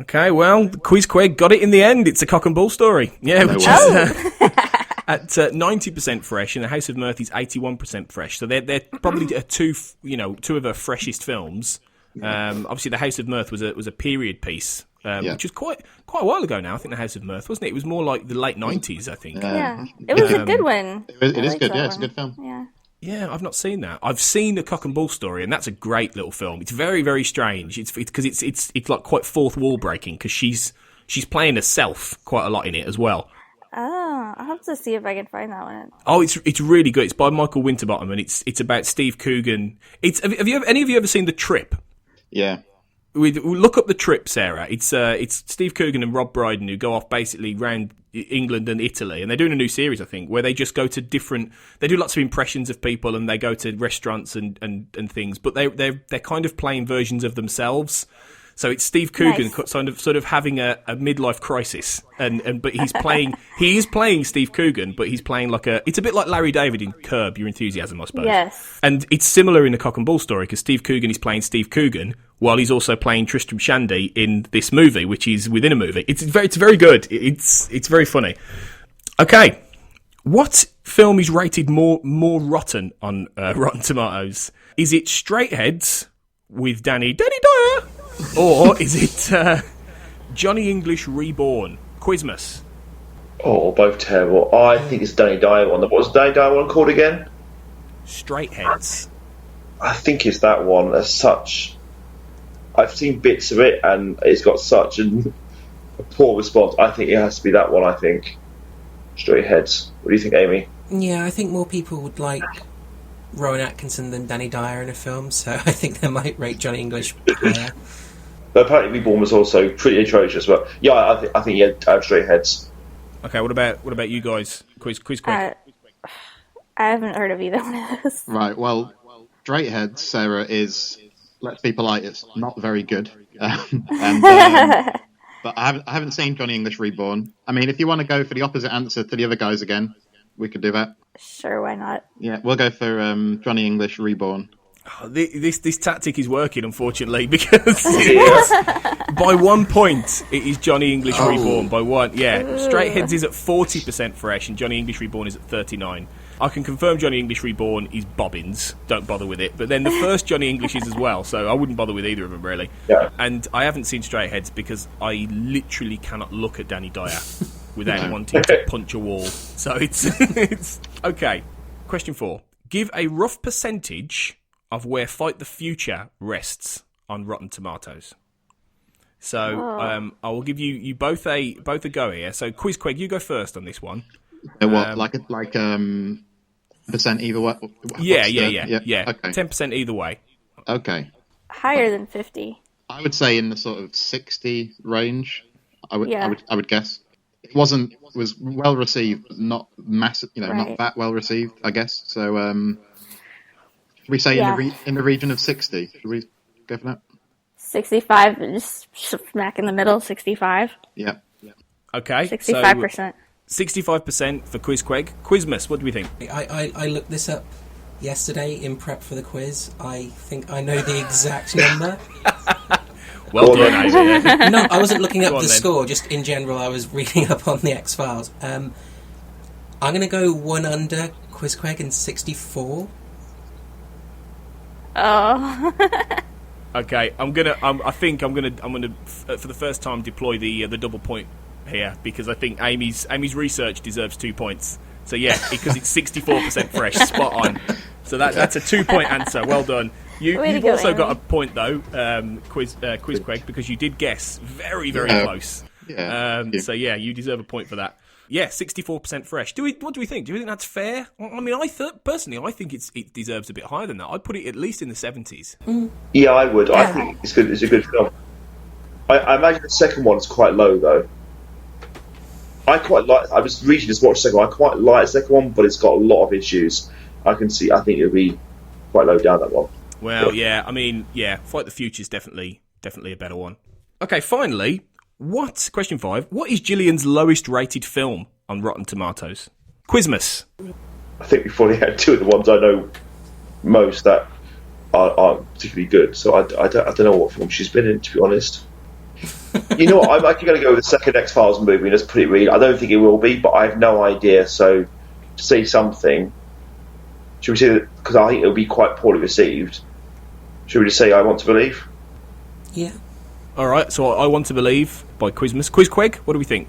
Okay, well, Quizquake got it in the end. It's A Cock and Bull Story. Yeah, No which way. is at 90% fresh, and The House of Mirth is 81% fresh. So they're probably two of her freshest films. Obviously, The House of Mirth was a period piece, which was quite a while ago now. I think The House of Mirth, wasn't it? It was more like the late 90s, I think. Yeah. It was a good one. It is liked good. that Yeah, it's a one. good film. Yeah. Yeah, I've not seen that. I've seen A Cock and Bull Story, and that's a great little film. It's very, very strange. It's because it's like quite fourth wall breaking, because she's playing herself quite a lot in it as well. Oh, I'll have to see if I can find that one. Oh, it's really good. It's by Michael Winterbottom, and it's about Steve Coogan. Have any of you ever seen The Trip? Yeah. We look up The Trip, Sarah. It's Steve Coogan and Rob Brydon who go off basically around England and Italy, and they're doing a new series, I think, where they just go to they do lots of impressions of people, and they go to restaurants and things, but they're kind of playing versions of themselves. So it's Steve Coogan sort of having a midlife crisis, but he is playing Steve Coogan, but he's playing it's a bit like Larry David in Curb Your Enthusiasm, I suppose. Yes. And it's similar in The Cock and Bull Story, because Steve Coogan is playing Steve Coogan while he's also playing Tristram Shandy in this movie, which is within a movie. It's very good. It's very funny. Okay, what film is rated more rotten on Rotten Tomatoes? Is it Straightheads with Danny Dyer? Or is it Johnny English Reborn? Quizmas. Oh, both terrible. I think it's Danny Dyer one. What was the Danny Dyer one called again? Straightheads. I think it's that one. As such, I've seen bits of it, and it's got such a poor response. I think it has to be that one. I think Straight Heads. What do you think, Amy? Yeah, I think more people would like Rowan Atkinson than Danny Dyer in a film, so I think they might rate Johnny English higher. But apparently Reborn was also pretty atrocious. But yeah, I think he had straight heads. Okay, what about you guys? Quiz quick. I haven't heard of either one of those. Right. Well, Straighthead, Sarah, is, let's be polite, it's not very good. But I haven't seen Johnny English Reborn. I mean, if you want to go for the opposite answer to the other guys again, we could do that. Sure, why not? Yeah, we'll go for Johnny English Reborn. Oh, this tactic is working, unfortunately, because by 1 point it is Johnny English Reborn. By one, yeah. Straightheads is at 40% fresh, and Johnny English Reborn is at 39%. I can confirm Johnny English Reborn is bobbins. Don't bother with it. But then the first Johnny English is as well, so I wouldn't bother with either of them, really. Yeah. And I haven't seen Straightheads because I literally cannot look at Danny Dyer without wanting to punch a wall. So it's okay. Question 4. Give a rough percentage of where Fight the Future rests on Rotten Tomatoes. So I will give you both a go here. So Quizqueg, you go first on this one. Like percent either way? Yeah. Okay. 10% either way. Okay. Higher than 50. I would say in the sort of 60 range. I Yeah. would guess. It was well received, but not massive. Not Right. that well received, I guess. So should we say in the region of 60? Should we go for that? 65, just smack in the middle, 65. Yeah. Okay. 65%. 65% for Quizqueg. Quizmas, what do we think? I looked this up yesterday in prep for the quiz. I think I know the exact number. Well done, Isaiah. No, I wasn't looking up Go on, the then. score, just in general I was reading up on the X-Files. I'm going to go one under Quizqueg in 64. Oh. Okay, I think I'm gonna for the first time deploy the double point here because I think Amy's research deserves 2 points. So yeah, because it's 64% fresh, spot on. So that's a 2-point answer. Well done. You've go, also Amy. got a point though, Quizqueg, because you did guess very close. Yeah. So yeah, you deserve a point for that. Yeah, 64% fresh. What do we think? Do you think that's fair? I mean, personally, I think it deserves a bit higher than that. I'd put it at least in the 70s. Yeah, I would. I think it's good. It's a good film. I imagine the second one's quite low though. I was recently just watched the second one. I quite like the second one, but it's got a lot of issues. I think it'll be quite low down, that one. Well, yeah. I mean, yeah. Fight the Future is definitely a better one. Okay, finally, question 5? What is Gillian's lowest rated film on Rotten Tomatoes? Quizmas. I think we've probably had two of the ones I know most that aren't particularly good. So I don't know what film she's been in, to be honest. You know what? I'm actually going to go with the second X-Files movie and just put it real. I don't think it will be, but I have no idea. So to say something, should we say that? Because I think it'll be quite poorly received. Should we just say I Want to Believe? Yeah. All right, so I Want to Believe by Quizmas. Quizqueg, what do we think?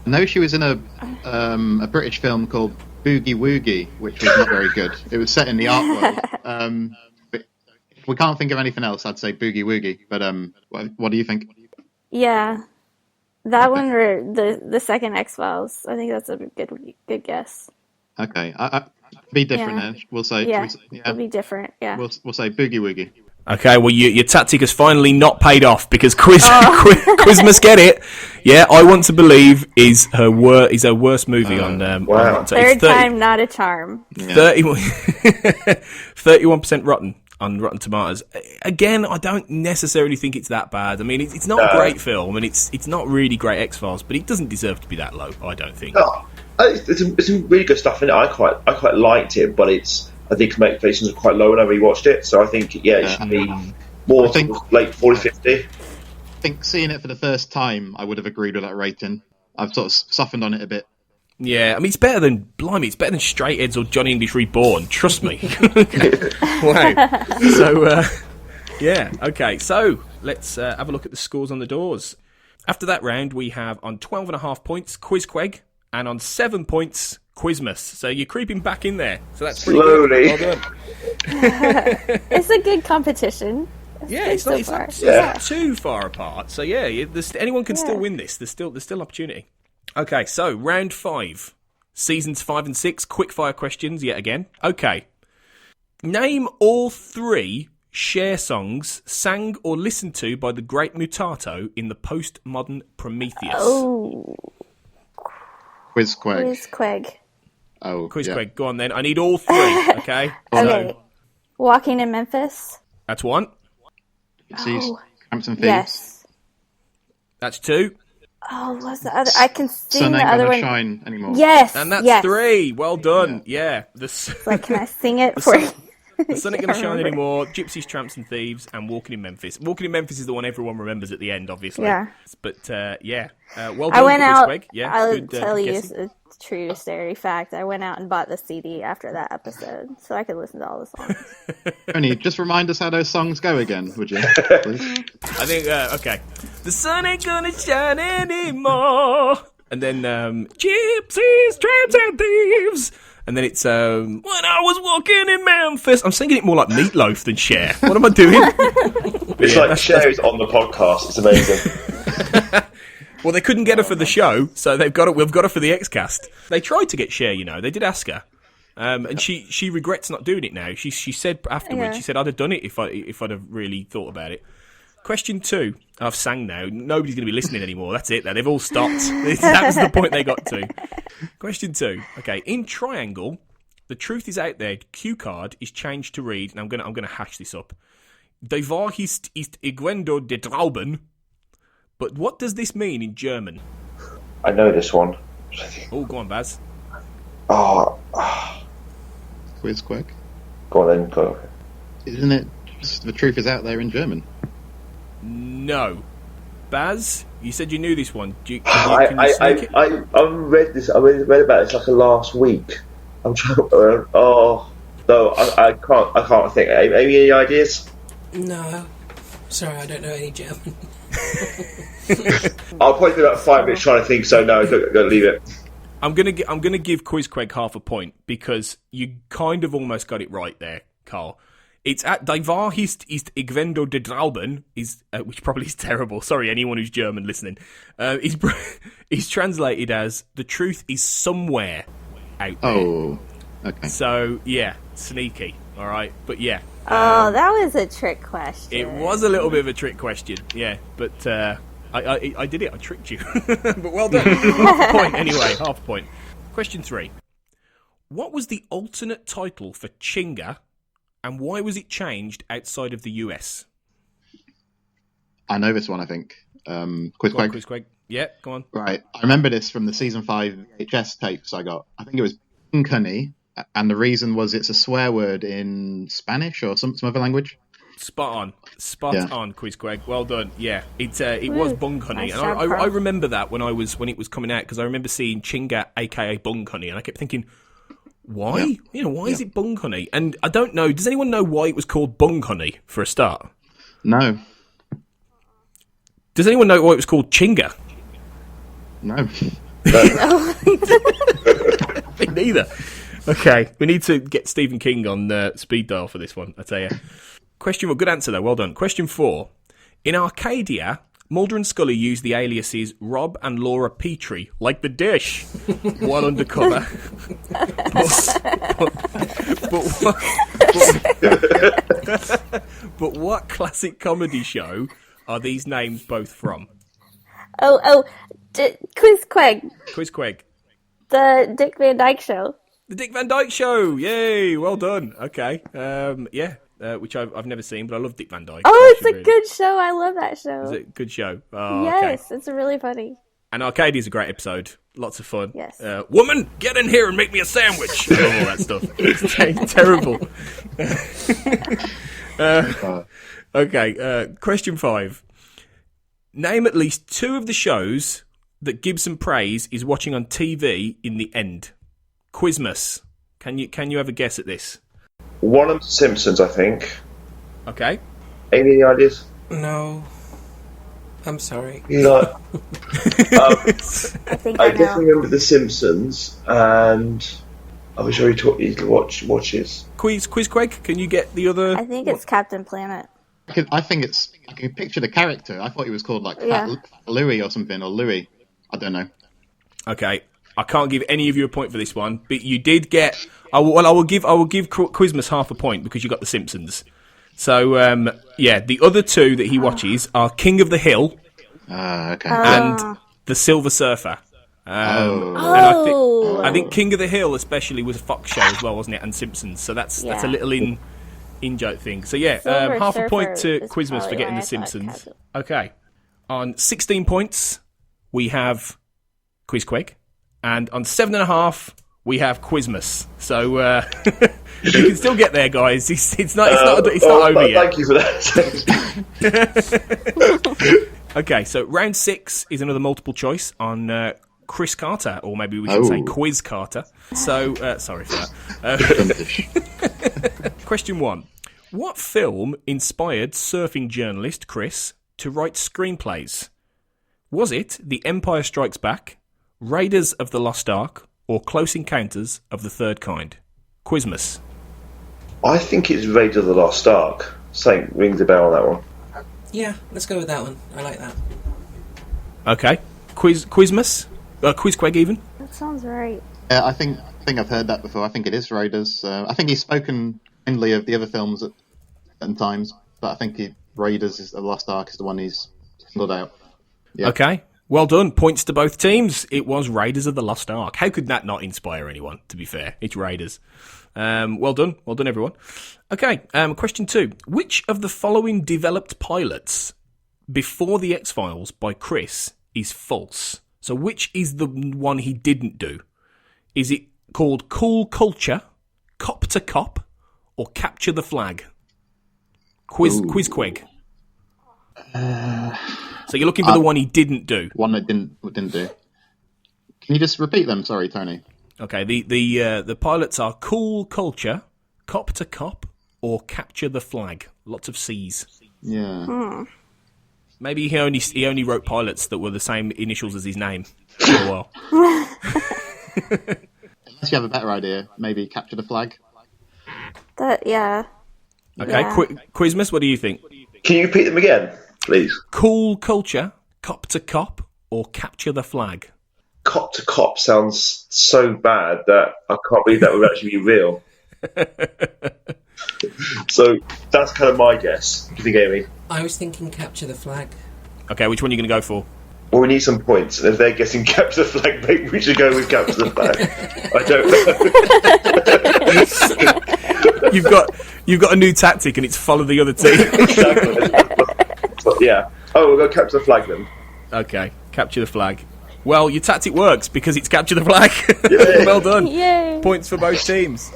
I know she was in a British film called Boogie Woogie, which was not very good. It was set in the art world. But if we can't think of anything else, I'd say Boogie Woogie. But what do you think? Yeah. That one or the second X-Files. I think that's a good guess. Okay, be different Yeah. then. We'll say It'll be different, yeah. We'll say Boogie Woogie. Okay, well, your tactic has finally not paid off because Quizmas get it. Yeah, I Want to Believe is her worst movie on wow. Rotten. Third time, not a charm. Yeah. 31% Rotten on Rotten Tomatoes. Again, I don't necessarily think it's that bad. I mean, it's not a great film, and it's not really great X-Files, but it doesn't deserve to be that low, I don't think. No, it's some really good stuff in it. I quite liked it, but I think expectations are quite low when I rewatched it. So I think it should be more late 40, 50. I think seeing it for the first time, I would have agreed with that rating. I've sort of softened on it a bit. Yeah, I mean, it's better than Straightheads or Johnny English Reborn, trust me. Wow. So, yeah, okay, so let's have a look at the scores on the doors. After that round, we have on 12.5 points, Quizqueg, and on 7 points, Quizmas. So you're creeping back in there. So that's pretty Slowly. good. Well done. It's a good competition. Yeah, it's so not far. too far apart. So yeah, anyone can still win this. There's still opportunity. Okay, so round 5, seasons 5 and 6, quickfire questions yet again. Okay, Name all 3 Cher songs sang or listened to by the Great Mutato in the postmodern Prometheus. Oh, Quizquag. Quizquag. Oh, Quiz yeah. Craig, go on then. I need all 3, okay? Okay. Walking in Memphis. That's 1. Gypsies, Oh. Cramps and Thieves. Yes. That's 2. Oh, what's the other? I can sing Sun the ain't other gonna one. shine anymore. Yes. And that's yes. 3. Well done. Yeah. Like, can I sing it for you? The Sun Ain't Gonna Shine remember. Anymore, Gypsies, Tramps and Thieves, and Walking in Memphis. Walking in Memphis is the one everyone remembers at the end, obviously. Yeah. But, yeah. Well done, I went Quiz out. Craig. Yeah, I'll good, tell good you guessing. a true story fact. I went out and bought the CD after that episode, so I could listen to all the songs. Tony, just remind us how those songs go again, would you? Please? I think, okay. The sun ain't gonna shine anymore. And then, Gypsies, Tramps and Thieves. And then it's, when I was walking in Memphis. I'm singing it more like Meatloaf than Cher. What am I doing? It's like Cher is on the podcast. It's amazing. Well, they couldn't get her for the show, so we've got her for the Xcast. They tried to get Cher, you know. They did ask her. And she regrets not doing it now. She said afterwards, Yeah. she said, I'd have done it if I'd have really thought about it. Question 2. I've sang now. Nobody's going to be listening anymore. That's it. They've all stopped. That's the point they got to. Question 2. Okay. In Triangle, the truth is out there. Cue card is changed to read, and I'm gonna hash this up. Die Wahrheit ist irgendwo der Trauben. But what does this mean in German? I know this one. Oh, go on, Baz. Oh, Quizquag. go on then. Go. Isn't it just the truth is out there in German? No. Baz, you said you knew this one. Can you I sneak it? read this. I read about this like last week. I'm trying. Oh no, I can't think. Maybe any ideas? No. Sorry, I don't know any German. I'll probably do about 5 minutes trying to think. So no, go leave it. I'm gonna give Quiz Craig half a point because you kind of almost got it right there, Carl. It's at Die Wahrheit ist irgendwo der Trauben, which probably is terrible. Sorry, anyone who's German listening. Is translated as the truth is somewhere out there. Oh, okay. So yeah, sneaky. All right, but yeah, Oh, that was a trick question. it was a little bit of a trick question. Yeah, but I did it. I tricked you. But well done. Half a point anyway. Half a point. Question 3. What was the alternate title for Chinga? And why was it changed outside of the US? I know this one, I think. Go on, Quizquag. Quiz Craig. Yeah, go on. Right. I remember this from the season 5 VHS tapes I got. I think it was Bunkani, and the reason was it's a swear word in Spanish or some other language. Spot Yeah. on, Quiz Craig. Well done. Yeah, it was Bung Honey, Nice and job, I Carl. remember that when it was coming out because I remember seeing Chinga, aka Bung Honey, and I kept thinking, why? Yeah. You know, why is it Bung Honey? And I don't know. Does anyone know why it was called Bung Honey for a start? No. Does anyone know why it was called Chinga? No. Me neither. Okay, we need to get Stephen King on speed dial for this one, I tell you. Question 4, good answer though, well done. Question 4. In Arcadia, Mulder and Scully use the aliases Rob and Laura Petrie, like the dish, while undercover. But what classic comedy show are these names both from? Quiz Quag, Quiz Craig. the Dick Van Dyke Show. The Dick Van Dyke Show! Yay! Well done. Okay. Which I've never seen, but I love Dick Van Dyke. Oh, it's Actually, a really. good show. I love that show. Is it a good show? Oh, Yes, okay. it's really funny. And Arcadia's a great episode. Lots of fun. Yes. Woman, get in here and make me a sandwich. I love all that stuff. It's terrible. Okay, question 5. Name at least 2 of the shows that Gibson Praise is watching on TV in the end. Quizmas. Can you have a guess at this? One of the Simpsons, I think. Okay. Any ideas? No. I'm sorry. You know, I think I I definitely know. remember the Simpsons, and I was sure he watches. Quiz Craig, can you get the other? I think it's Captain Planet. I think it's. I can picture the character. I thought he was called like Yeah. Fat Louis or something, or Louis. I don't know. Okay, I can't give any of you a point for this one, but you did get. I will give Quizmas half a point because you got The Simpsons. So the other two that he watches are King of the Hill Okay. and The Silver Surfer. And I think King of the Hill especially was a Fox show as well, wasn't it? And Simpsons. So that's a little in-joke thing. So yeah, Silver half a point Surfer to is Quizmas for probably getting why The I thought Simpsons. Casual. Okay. On 16 points, we have Quizqueg. And on 7.5, we have Quizmas. So you can still get there, guys. It's not over yet. Thank you for that. Okay, so round 6 is another multiple choice on Chris Carter, or maybe we should say Quiz Carter. So, sorry for that. Question 1. What film inspired surfing journalist Chris to write screenplays? Was it The Empire Strikes Back, Raiders of the Lost Ark, or Close Encounters of the Third Kind? Quizmas. I think it's Raiders of the Lost Ark. Something rings a bell on that one. Yeah, let's go with that one. I like that. Okay. Quizmas? Quizqueg even? That sounds right. Yeah, I think I've heard that before. I think it is Raiders. I think he's spoken kindly of the other films at times, but I think Raiders is the Lost Ark is the one he's singled out. Yeah. Okay. Well done. Points to both teams. It was Raiders of the Lost Ark. How could that not inspire anyone, to be fair? It's Raiders. Well done. Well done, everyone. Okay, question 2. Which of the following developed pilots before The X-Files by Chris is false? So which is the one he didn't do? Is it called Cool Culture, Cop to Cop, or Capture the Flag? Quizqueg. So you're looking for the one he didn't do. One that didn't do. Can you just repeat them? Sorry, Tony. Okay, the pilots are Cool Culture, Cop to Cop, or Capture the Flag. Lots of C's. Yeah. Maybe he only wrote pilots that were the same initials as his name for a while. Unless you have a better idea, maybe Capture the Flag. Yeah. Okay, Yeah. Quizmas, what do you think? Can you repeat them again, please? Cool Culture, Cop to Cop, or Capture the Flag? Cop to Cop sounds so bad that I can't believe that would actually be real. So that's kind of my guess. Do you think, Amy? I was thinking Capture the Flag. Okay, which one are you going to go for? Well, we need some points, and if they're guessing Capture the Flag, maybe we should go with Capture the Flag. I don't know. You've got a new tactic, and it's follow the other team. Exactly. But yeah. Oh, we'll go Capture the Flag then. Okay, Capture the Flag. Well, your tactic works because it's Capture the Flag. Yay. Well done. Yay. Points for both teams.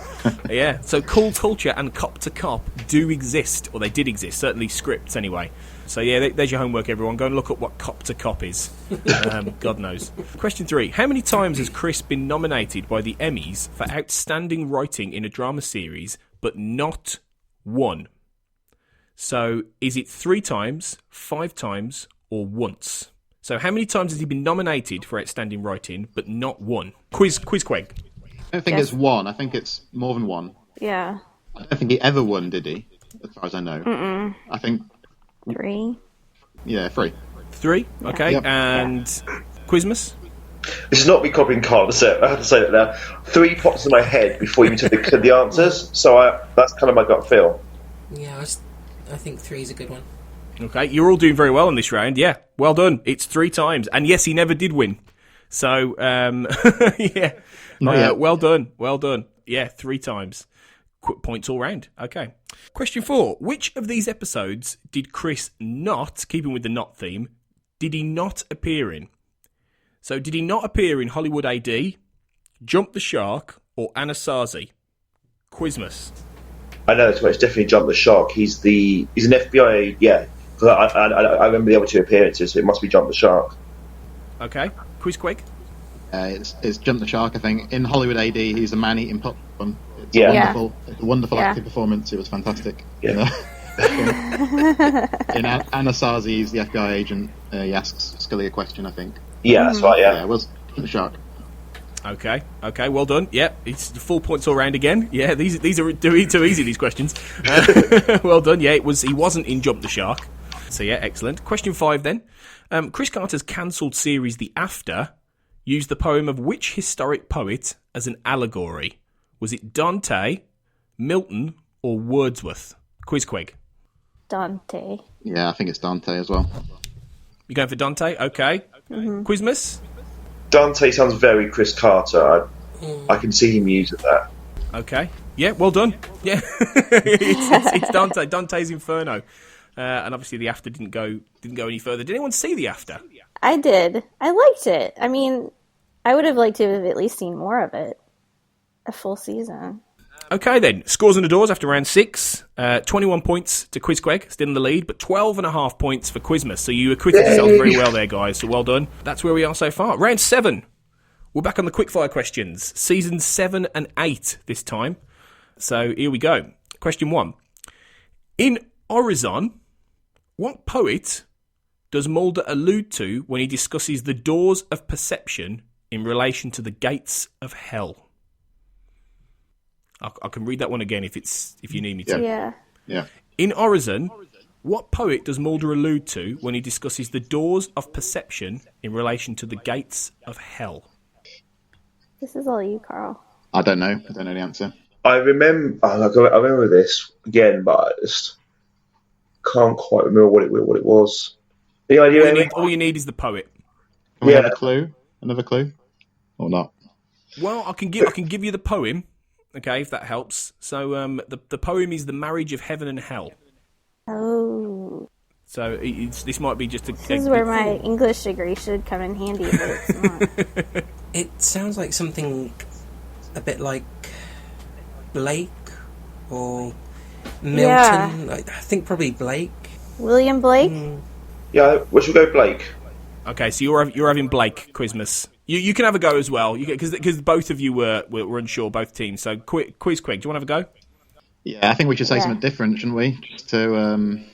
Yeah, so Cool Culture and Cop to Cop do exist, or they did exist, certainly scripts anyway. So yeah, there's your homework, everyone. Go and look up what Cop to Cop is. God knows. Question 3. How many times has Chris been nominated by the Emmys for outstanding writing in a drama series, but not won? So is it 3 times, 5 times, or once? So how many times has he been nominated for outstanding writing, but not won? Quizqueg. I don't think Yes. it's one. I think it's more than one. Yeah. I don't think he ever won, did he? As far as I know. I think, 3. yeah, 3. 3, okay. Yep. And Quizmas? This is not me copying Carl, so I have to say that now. 3 pops in my head before you took the answers, so that's kind of my gut feel. Yeah, I think 3 is a good one. Okay, you're all doing very well in this round. Yeah, well done. It's 3 times. And yes, he never did win. So, yeah. Not yet. Well done. Well done. Yeah, 3 times. Points all round. Okay. Question 4. Which of these episodes did Chris not, keeping with the not theme, did he not appear in? So, did he not appear in Hollywood AD, Jump the Shark, or Anasazi? Quizmas. I know it's definitely Jump the Shark. He's an FBI, yeah. I remember the other 2 appearances, so it must be Jump the Shark. Okay. Quizqueg. It's Jump the Shark, I think. In Hollywood AD, he's a man eating popcorn. It's Yeah. a wonderful Yeah. acting performance. It was fantastic. Yeah. In Anasazi, he's the FBI agent. He asks Scully a question, I think. Yeah, that's right, Yeah, yeah. it was Jump the Shark. Okay, well done. Yep, it's 4 points all round again. Yeah, these are too easy, these questions. Well done. Yeah, he wasn't in Jump the Shark. So yeah, excellent. Question 5 then. Chris Carter's cancelled series The After used the poem of which historic poet as an allegory? Was it Dante, Milton, or Wordsworth? Quizquig. Dante. Yeah, I think it's Dante as well. You going for Dante? Okay. Quizmas? Dante sounds very Chris Carter. I can see him using that. Okay. Yeah, well done. Yeah. it's Dante. Dante's Inferno. And obviously the After didn't go any further. Did anyone see the After? I did. I liked it. I mean, I would have liked to have at least seen more of it. A full season. Okay then, scores on the doors after round 6. 21 points to Quizqueg, still in the lead, but 12.5 points for Quizmas. So you acquitted yourselves very well there, guys, so well done. That's where we are so far. Round 7. We're back on the quickfire questions. Seasons 7 and 8 this time. So here we go. Question 1. In Orizon, what poet does Mulder allude to when he discusses the doors of perception in relation to the gates of hell? I can read that one again if you need me to. Yeah. In Orizon, what poet does Mulder allude to when he discusses the doors of perception in relation to the gates of hell? This is all you, Carl. I don't know. I don't know the answer. I remember this again, but I just can't quite remember what it was. Any idea? All you need is the poet. Can we have a clue? Another clue? Or not? Well, I can give you the poem, okay, if that helps. So the poem is The Marriage of Heaven and Hell. Oh. So this might be just This is where my English degree should come in handy, but it's not. It sounds like something a bit like Blake or Milton. Yeah. I think probably Blake. William Blake? Yeah, we should go Blake. Okay, so you're having Blake, Quizmas. You can have a go as well, because both of you were unsure, both teams. So Quizquig, do you want to have a go? Yeah, I think we should say something different, shouldn't we? Just to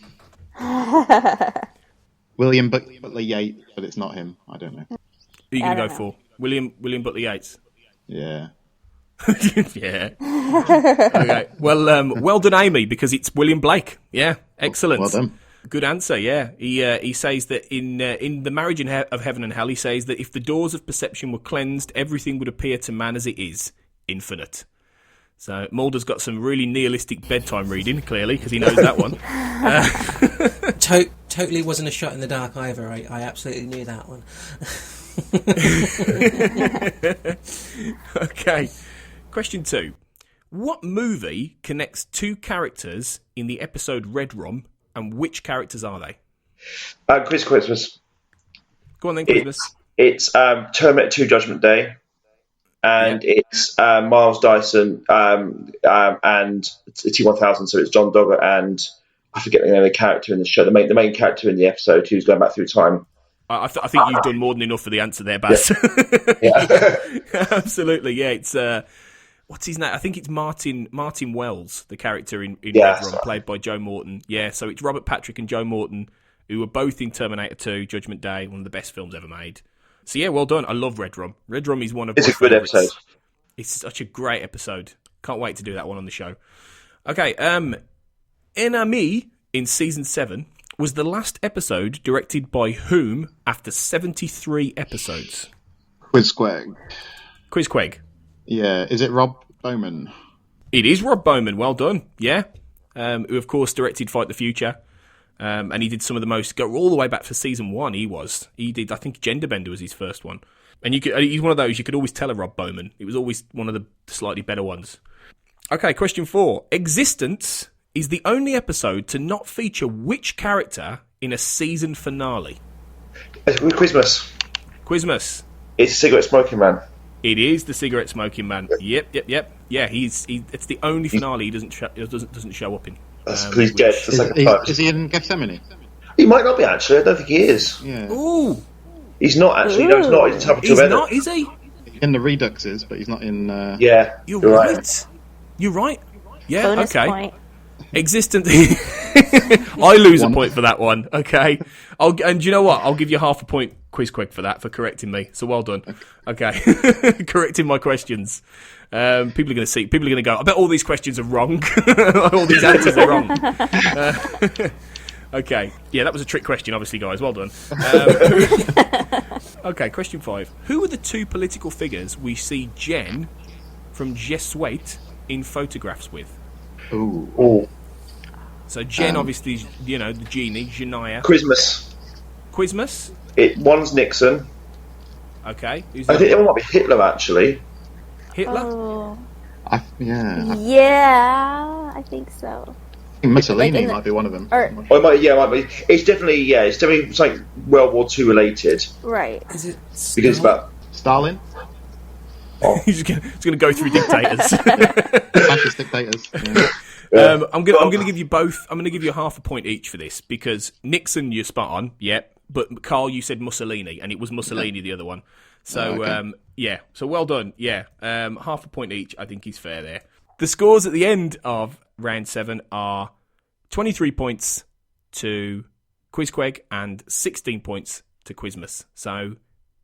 William Butler Yeats, but it's not him. I don't know. Who are you going to go for? William Butler Yeats? Yeah. Yeah. Okay. Well done, Amy, because it's William Blake. Yeah, excellent. Well done. Good answer. Yeah, he says that in The Marriage of Heaven and Hell, he says that if the doors of perception were cleansed, everything would appear to man as it is, infinite. So Mulder's got some really nihilistic bedtime reading, clearly, because he knows that one. Totally wasn't a shot in the dark either. I absolutely knew that one. Okay. Question 2. What movie connects two characters in the episode Red Rum, and which characters are they? Christmas. Go on then, Christmas. It's Terminator 2 Judgment Day, and it's Miles Dyson and T-1000, so it's John Dogger and I forget the name of the character in the show, the main character in the episode who's going back through time. I think you've done more than enough for the answer there, Baz. Yeah. Absolutely, yeah. It's what's his name? I think it's Martin Wells, the character in Red Rum, played by Joe Morton. Yeah, so it's Robert Patrick and Joe Morton, who were both in Terminator 2, Judgment Day, one of the best films ever made. So yeah, well done. I love Red Rum. Red Rum is one of my It's a good favourites. episode. It's such a great episode. Can't wait to do that one on the show. Okay, Enemy in season 7 was the last episode directed by whom after 73 episodes? Quizquag. Quizqueg. Yeah, is it Rob Bowman? It is Rob Bowman. Well done. Yeah, who of course directed Fight the Future, and he did some of the most. Go all the way back for season 1. He did. I think Genderbender was his first one, and he's one of those you could always tell a Rob Bowman. It was always one of the slightly better ones. Okay, question 4. Existence is the only episode to not feature which character in a season finale? Quizmas. Quizmas. It's Cigarette Smoking Man. It is the cigarette smoking man. Yep. Yeah, it's the only finale he doesn't show up in. That's because he's dead for the second time. Is he in Gethsemane? He might not be, actually. I don't think he is. Yeah. Ooh, He's not, actually. No, he's not. He's up until he's then. not, is he? In the Reduxes, but he's not in... Yeah, You're right. right. You're right. Yeah, Bonus okay. point. Existence. I lose a point for that one. Okay. And you know what? I'll give you half a point, Quizquig, for that, for correcting me. So well done. Okay. Correcting my questions. People are going to go, I bet all these questions are wrong. All these answers are wrong. Okay. Yeah, that was a trick question, obviously, guys. Well done. Okay, question 5. Who are the two political figures we see Jen from Jesuit in photographs with? Ooh. Oh, So Jen, obviously, you know, the genie, Janaya. Christmas. Quizmas? One's Nixon. Okay. Who's I the think other it might be Hitler, actually. Hitler? Oh. Yeah. Yeah, I think so. I think Mussolini Like in the- might be one of them. or- Or it might be. It's definitely something World War II related. Right. Is it? Because it's about. Stalin? He's going to go through dictators. Fascist dictators. Yeah. I'm going to give you both. I'm going to give you half a point each for this because Nixon, you're spot on, yeah. But Carl, you said Mussolini, and it was Mussolini the other one. So okay. yeah, so well done. Yeah, half a point each. I think is fair there. The scores at the end of round 7 are 23 points to Quizqueg and 16 points to Quizmas. So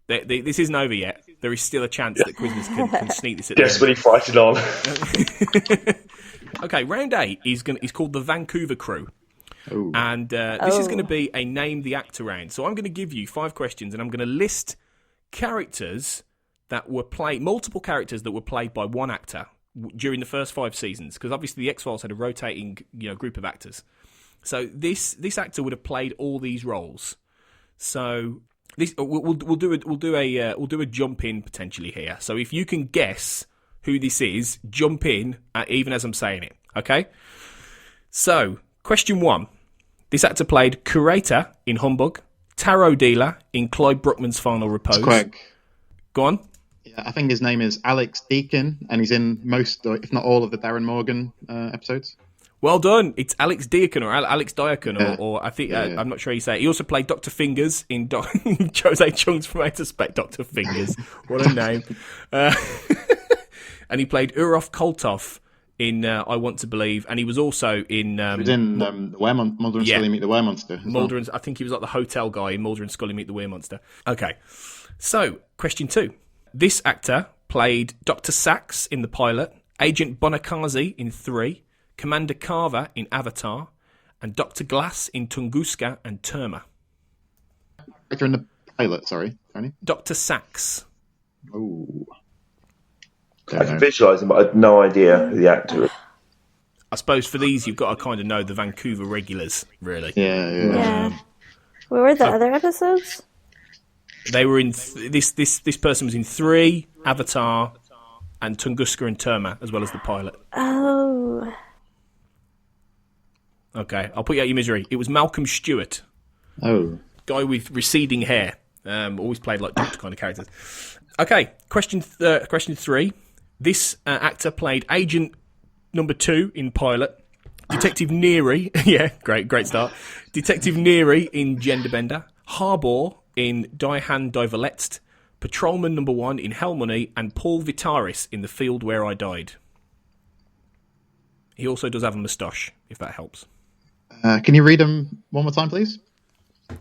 this isn't over yet. There is still a chance that Quizmas can sneak this at the end. Desperately fighting on. Okay, round 8 is called the Vancouver Crew. Ooh. And this is going to be a name the actor round. So I'm going to give you 5 questions and I'm going to list characters that were multiple characters that were played by one actor during the first 5 seasons. Because obviously the X-Files had a rotating group of actors. So this actor would have played all these roles. So this we'll do a jump in potentially here. So if you can guess who this is, jump in even as I'm saying it. Okay. So question 1: this actor played curator in Humbug, tarot dealer in Clyde Bruckman's Final Repose. Queg. Go on. Yeah, I think his name is Alex Deakin, and he's in most, if not all, of the Darren Morgan episodes. Well done. It's Alex Diakon or Alex Diakon, Yeah. or I think Yeah. I'm not sure how you say it. He also played Dr. Fingers in Jose Chung's From Outer Space. Dr. Fingers, what a name! And he played Urov Koltov in I Want to Believe, and he was also in He was in the Mulder and Yeah. Scully Meet the Weremonster. as well. Mulder and I think he was like the hotel guy in Mulder and Scully Meet the Weremonster. Okay, so question 2: this actor played Dr. Sachs in the pilot, Agent Bonakazi in 3, Commander Carver in Avatar, and Dr. Glass in Tunguska and Terma. Actor in the pilot, sorry, Tony. Dr. Sachs. Oh. I can visualise him, but I had no idea who the actor is. I suppose for these you've got to kind of know the Vancouver regulars, really. Yeah. Yeah. What were the other episodes? They were in this person was in 3, Avatar, and Tunguska and Terma, as well as the pilot. Oh. Okay, I'll put you out your misery. It was Malcolm Stewart, Oh. guy with receding hair. Always played like doctor kind of characters. Okay, question 3. This actor played Agent Number 2 in Pilot, Detective Neary. Yeah, great start. Detective Neary in Genderbender, Harbour in Die Hand Die Verletzt, Patrolman Number 1 in Hell Money, and Paul Vitaris in The Field Where I Died. He also does have a moustache, if that helps. Can you read them one more time, please?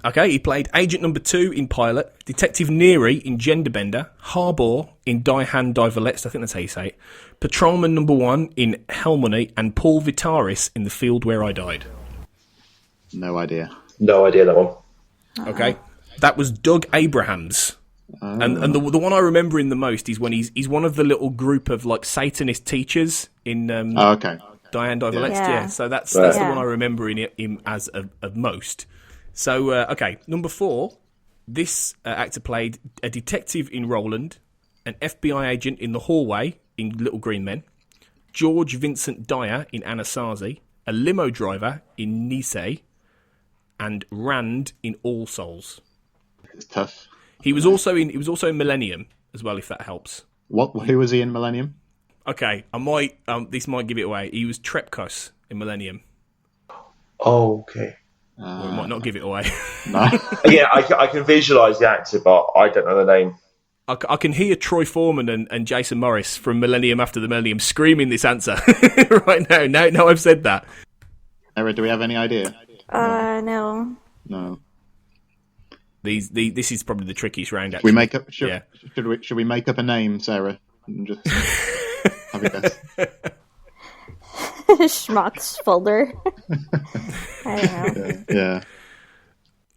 Okay, he played Agent Number 2 in Pilot, Detective Neary in Genderbender, Harbour in Die Hand Die Verletzt, I think that's how you say it, Patrolman Number 1 in Hell Money, and Paul Vitaris in The Field Where I Died. No idea. No idea that one. Okay, that was Doug Abrahams. And the one I remember in the most is when he's one of the little group of like Satanist teachers in Oh, okay. Diane Die Verletzt. Yeah. Yeah, so that's Right. the Yeah. one I remember in him as of most. So okay, number 4. This actor played a detective in Roland, an FBI agent in The Hallway in Little Green Men, George Vincent Dyer in Anasazi, a limo driver in Nisei, and Rand in All Souls. It's tough. He was also in Millennium as well, if that helps. Who was he in Millennium? Okay, I might this might give it away. He was Trepkos in Millennium. Oh, okay. Or it might not give it away. No. Yeah, I can visualise the actor, but I don't know the name. I can hear Troy Foreman and Jason Morris from Millennium After the Millennium screaming this answer right now. Now I've said that. Sarah, do we have any idea? No. No. This is probably the trickiest round. We Actually, make up. Yeah. Should we make up a name, Sarah? And just have a guess. Schmucks folder. I don't know. Yeah.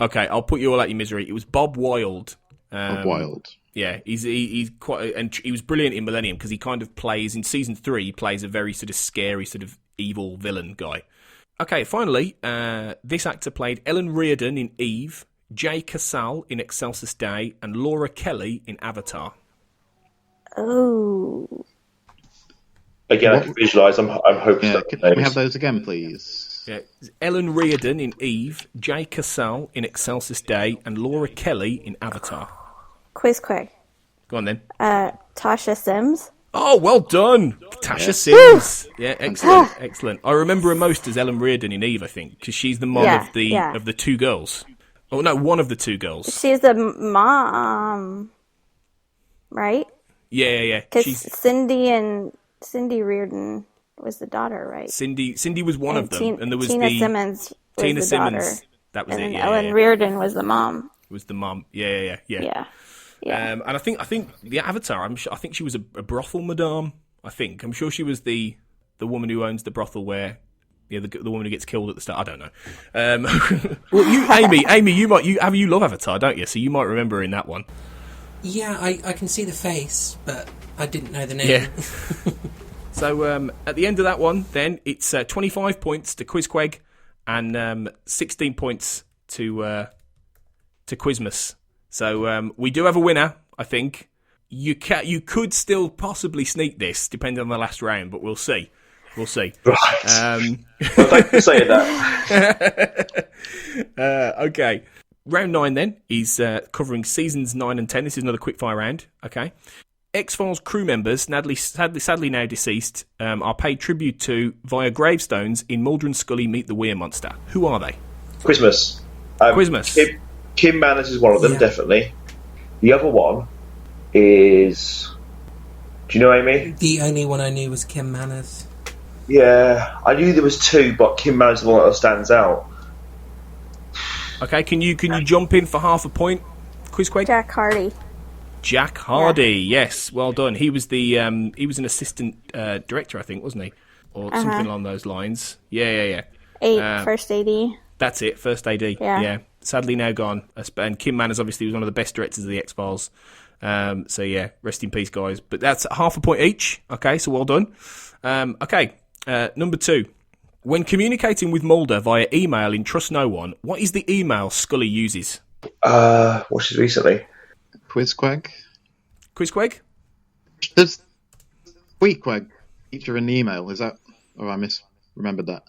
Okay, I'll put you all out your misery. It was Bob Wilde. Wild. Yeah, he's quite, and he was brilliant in Millennium because he kind of plays in season 3. He plays a very sort of scary, sort of evil villain guy. Okay, finally, this actor played Ellen Reardon in Eve, Jay Casal in Excelsis Day, and Laura Kelly in Avatar. Oh. Again, I can visualise. I'm hoping. Yeah, can we have those again, please? Yeah, Ellen Reardon in Eve, Jay Casal in Excelsis Day, and Laura Kelly in Avatar. Quiz quick. Go on then. Tasha Sims. Oh, well done, Tasha Sims. Yeah, excellent, excellent. I remember her most as Ellen Reardon in Eve, I think, because she's the mom of the 2 girls. Oh no, one of the 2 girls. She's the mom, right? Yeah. Because Cindy Reardon was the daughter, right? Cindy was one of them, and there was Tina Simmons. Was Tina the Simmons. Daughter. That was and it. then Yeah, Ellen Reardon was the mom. was the mom. Yeah. Yeah. And I think the Avatar. I think she was a brothel madame. I'm sure she was the woman who owns the brothel where the woman who gets killed at the start. I don't know. Well, Amy, you love Avatar, don't you? So you might remember in that one. Yeah, I can see the face, but I didn't know the name. Yeah. So at the end of that one, then it's 25 points to Quizqueg and 16 points to Quizmas. So we do have a winner, I think. You could still possibly sneak this, depending on the last round, but we'll see. We'll see. Right. Well, thanks for saying that. Okay. Round 9 then is covering seasons 9 and 10. This is another quickfire round. Okay. X-Files crew members, sadly now deceased, are paid tribute to via gravestones in Mulder and Scully Meet the Weir Monster. Who are they? Quizmas. Quizmas. Kim Manners is one of them, Yeah. definitely. The other one is... Do you know Amy? The only one I knew was Kim Manners. Yeah, I knew there was 2, but Kim Manners is the one that stands out. Okay, can you jump in for half a point, Quizqueg? Jack Hardy. Jack Hardy, yes, well done. He was an assistant director, I think, wasn't he, or something along those lines? Yeah. First AD. That's it, first AD. Yeah. Sadly now gone. And Kim Manners obviously was one of the best directors of the X-Files. So yeah, rest in peace, guys. But that's half a point each. Okay, so well done. Okay, number 2. When communicating with Mulder via email in Trust No One, what is the email Scully uses? Watched it recently. Quizqueg? Quizqueg? Does Quizqueg feature in the email? Is that... Oh, I misremembered that.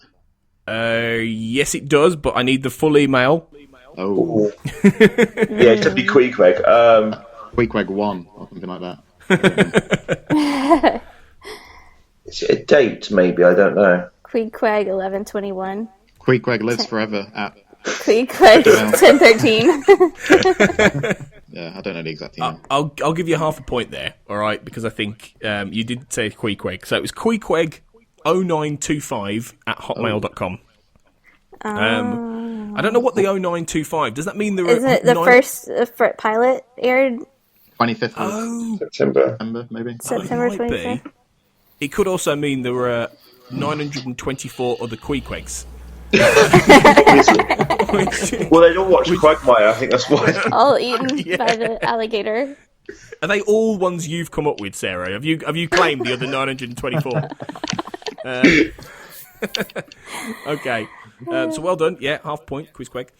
Yes, it does, but I need the full email. Oh. Yeah, it's definitely Queequeg. Quizqueg 1 or something like that. Is it a date, maybe? I don't know. Queequeg 1121. Quizqueg lives forever at... Queequeg 1013. Yeah, I don't know the exact email. I'll give you half a point there, all right, because I think you did say Queequeg. So it was Queequeg0925 at hotmail.com. I don't know what the 0925... Does that mean there Isn't it the first pilot aired 25th of September. September, maybe? September It might be. 25th? It could also mean there were 924 other Queequegs. Well, they don't watch Quagmire, I think that's why. All eaten by the alligator. Are they all ones you've come up with, Sarah? Have you claimed the other 924? Okay. So well done. Yeah, half point, Quizqueg.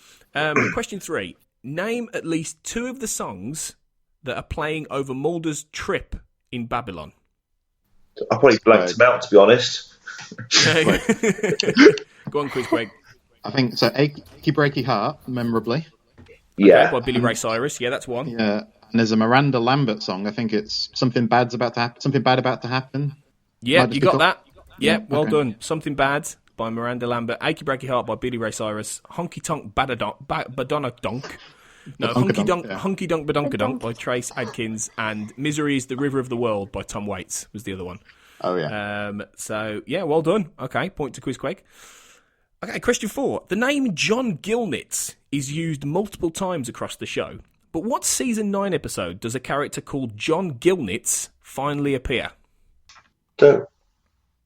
Question 3. Name at least 2 of the songs that are playing over Mulder's trip in Babylon. I probably blanked them out, to be honest. Go on, Quizqueg. I think so. Achy Breaky Heart, memorably. Yeah. Okay, by Billy Ray Cyrus. Yeah, that's one. Yeah, and there's a Miranda Lambert song. I think it's Something Bad's About to Happen. Something Bad About to Happen. Yeah, Might you be got that. Yeah, well okay. done. Something Bad by Miranda Lambert. Achy Breaky Heart by Billy Ray Cyrus. Honky Tonk Badonka Donk. No, Honky Donk Badonkadonk by Trace Adkins. And Misery is the River of the World by Tom Waits was the other one. Oh, yeah. So, yeah, well done. Okay, point to Quizqueg. Okay, question 4. The name John Gilnitz is used multiple times across the show. But what season 9 episode does a character called John Gilnitz finally appear? Don't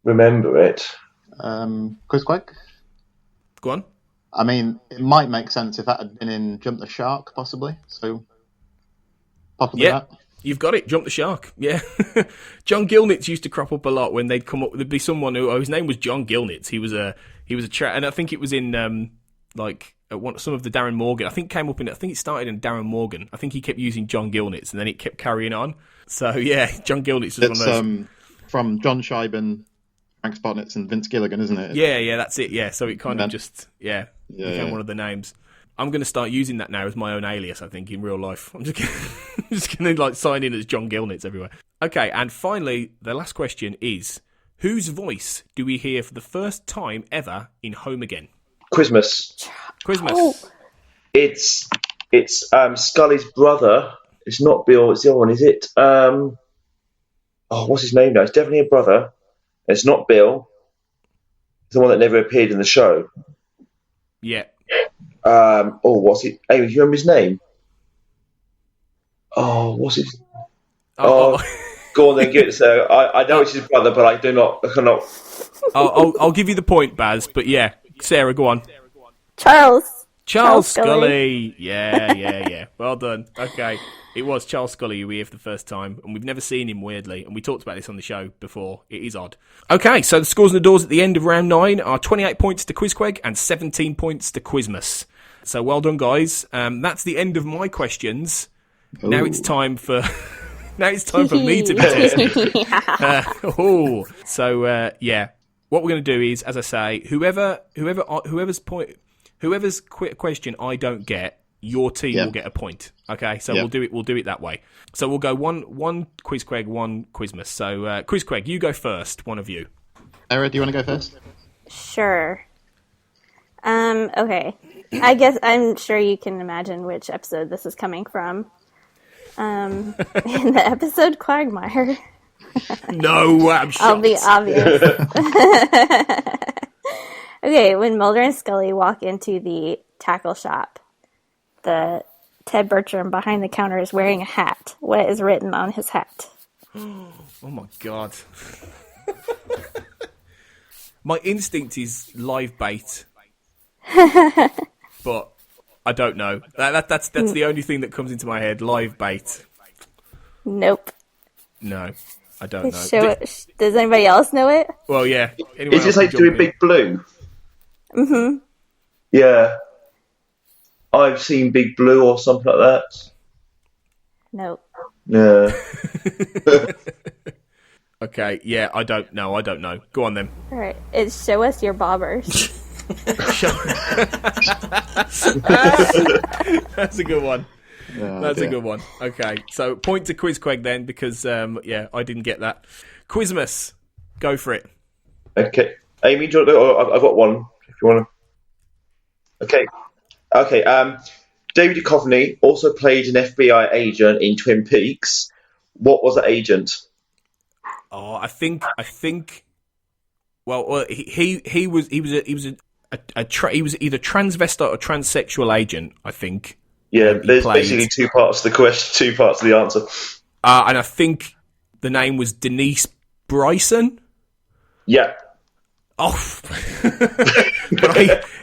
remember it. Quizqueg? Go on. I mean, it might make sense if that had been in Jump the Shark, possibly. So, possibly Yeah. that. You've got it. Jump the shark. Yeah. John Gilnitz used to crop up a lot when they'd come up. There'd be someone who, his name was John Gilnitz. He was a chat, and I think it was in some of the Darren Morgan. I think it started in Darren Morgan. I think he kept using John Gilnitz, and then it kept carrying on. So yeah, John Gilnitz was one of those. From John Scheiben, Frank Spotnitz, and Vince Gilligan, isn't it? Yeah, that's it. Yeah, so it kind of just became one of the names. I'm going to start using that now as my own alias, I think, in real life. I'm just going to sign in as John Gilnitz everywhere. Okay, and finally, the last question is, whose voice do we hear for the first time ever in Home Again? Christmas. Oh. It's Scully's brother. It's not Bill, it's the other one, is it? What's his name now? It's definitely a brother. It's not Bill. It's the one that never appeared in the show. Yeah. What's it? Amy, do you remember his name? What's his? Go on then, give it. So I know it's his brother, but I cannot. I'll give you the point, Baz. But yeah, Sarah, go on. Charles Scully. Yeah. Well done. Okay. It was Charles Scully who we hear for the first time, and we've never seen him, weirdly, and we talked about this on the show before. It is odd. Okay, so the scores on the doors at the end of round 9 are 28 points to Quizqueg and 17 points to Quizmas. So well done, guys. That's the end of my questions. Ooh. Now it's time for me to be tested. What we're going to do is, as I say, whoever's question I don't get, your team will get a point. Okay, so we'll do it that way. So we'll go one Quizqueg, one Quizmas. So Quizqueg, you go first. One of you. Sarah, do you want to go first? Sure. Okay. I guess I'm sure you can imagine which episode this is coming from. In the episode Quagmire. No, I'm shocked. I'll be obvious. Okay, when Mulder and Scully walk into the tackle shop, the Ted Bertram behind the counter is wearing a hat. What is written on his hat? Oh my god. My instinct is live bait. But I don't know. That's the only thing that comes into my head. Live bait. Nope. No, I don't know. Does anybody else know it? Well, yeah. Is this like doing Big Blue? Mm-hmm. Yeah. I've seen Big Blue or something like that. Nope. Yeah. Okay, yeah, I don't know. Go on then. All right, it's Show Us Your Bobbers. That's a good one. That's a good one. Okay, so point to Quizqueg then, because I didn't get that. Quizmas, go for it. Okay, Amy, do you want to go? I've got one. If you want to. Okay. David Duchovny also played an FBI agent in Twin Peaks. What was the agent? Oh, I think. Well, he was either transvestite or transsexual agent. I think. Yeah, there's basically two parts to the question, two parts to the answer. And I think the name was Denise Bryson. Yeah. Oh,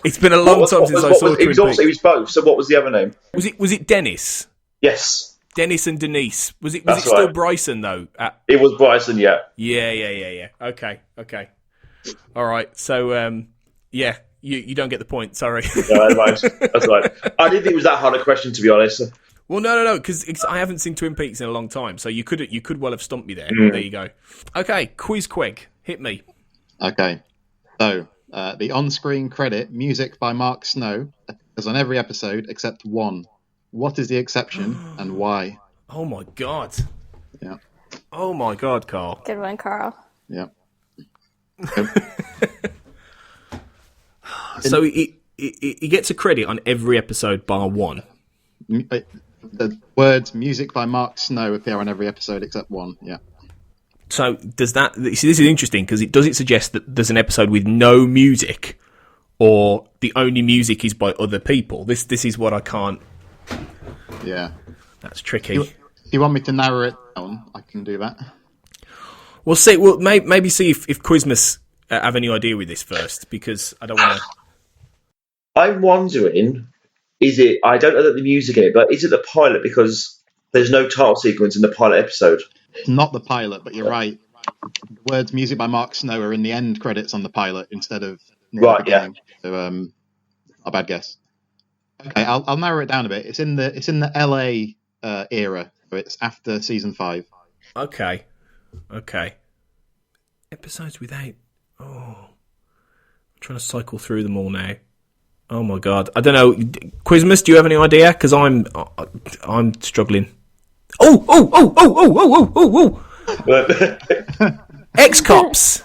it's been a long time since I saw Twin Peaks. It was both. So what was the other name? Was it Dennis? Yes. Dennis and Denise. Was it That's still right. Bryson though? It was Bryson. Yeah. Yeah. Okay. All right. So you don't get the point. Sorry. No, that's right. I didn't think it was that hard a question, to be honest. Well, no, because I haven't seen Twin Peaks in a long time, so you could well have stumped me there. There you go. Okay, Quizqueg, hit me. Okay, so the on-screen credit music by Mark Snow is on every episode except one. What is the exception and why? Oh my god. Yeah. Oh my god, Carl. Good one, Carl. Yeah. So he gets a credit on every episode bar one. The words "music by Mark Snow" appear on every episode except one. Yeah. So does that? See, this is interesting because it suggest that there's an episode with no music, or the only music is by other people. This is what I can't. Yeah. That's tricky. If you want me to narrow it down, I can do that. We'll see. Well, maybe see if Quizmas have any idea with this first, because I don't want to. I'm wondering, is it? I don't know that the music in it, but is it the pilot? Because There's no title sequence in the pilot episode. It's not the pilot, but you're right. The words "music by Mark Snow" are in the end credits on the pilot instead of near Right, the beginning. So, not a bad guess. Okay, I'll narrow it down a bit. It's in the LA era, so it's after season 5. Okay. Episodes without. Oh, I'm trying to cycle through them all now. Oh my god, I don't know. Quizmas, do you have any idea? Because I'm struggling. Oh! X-Cops.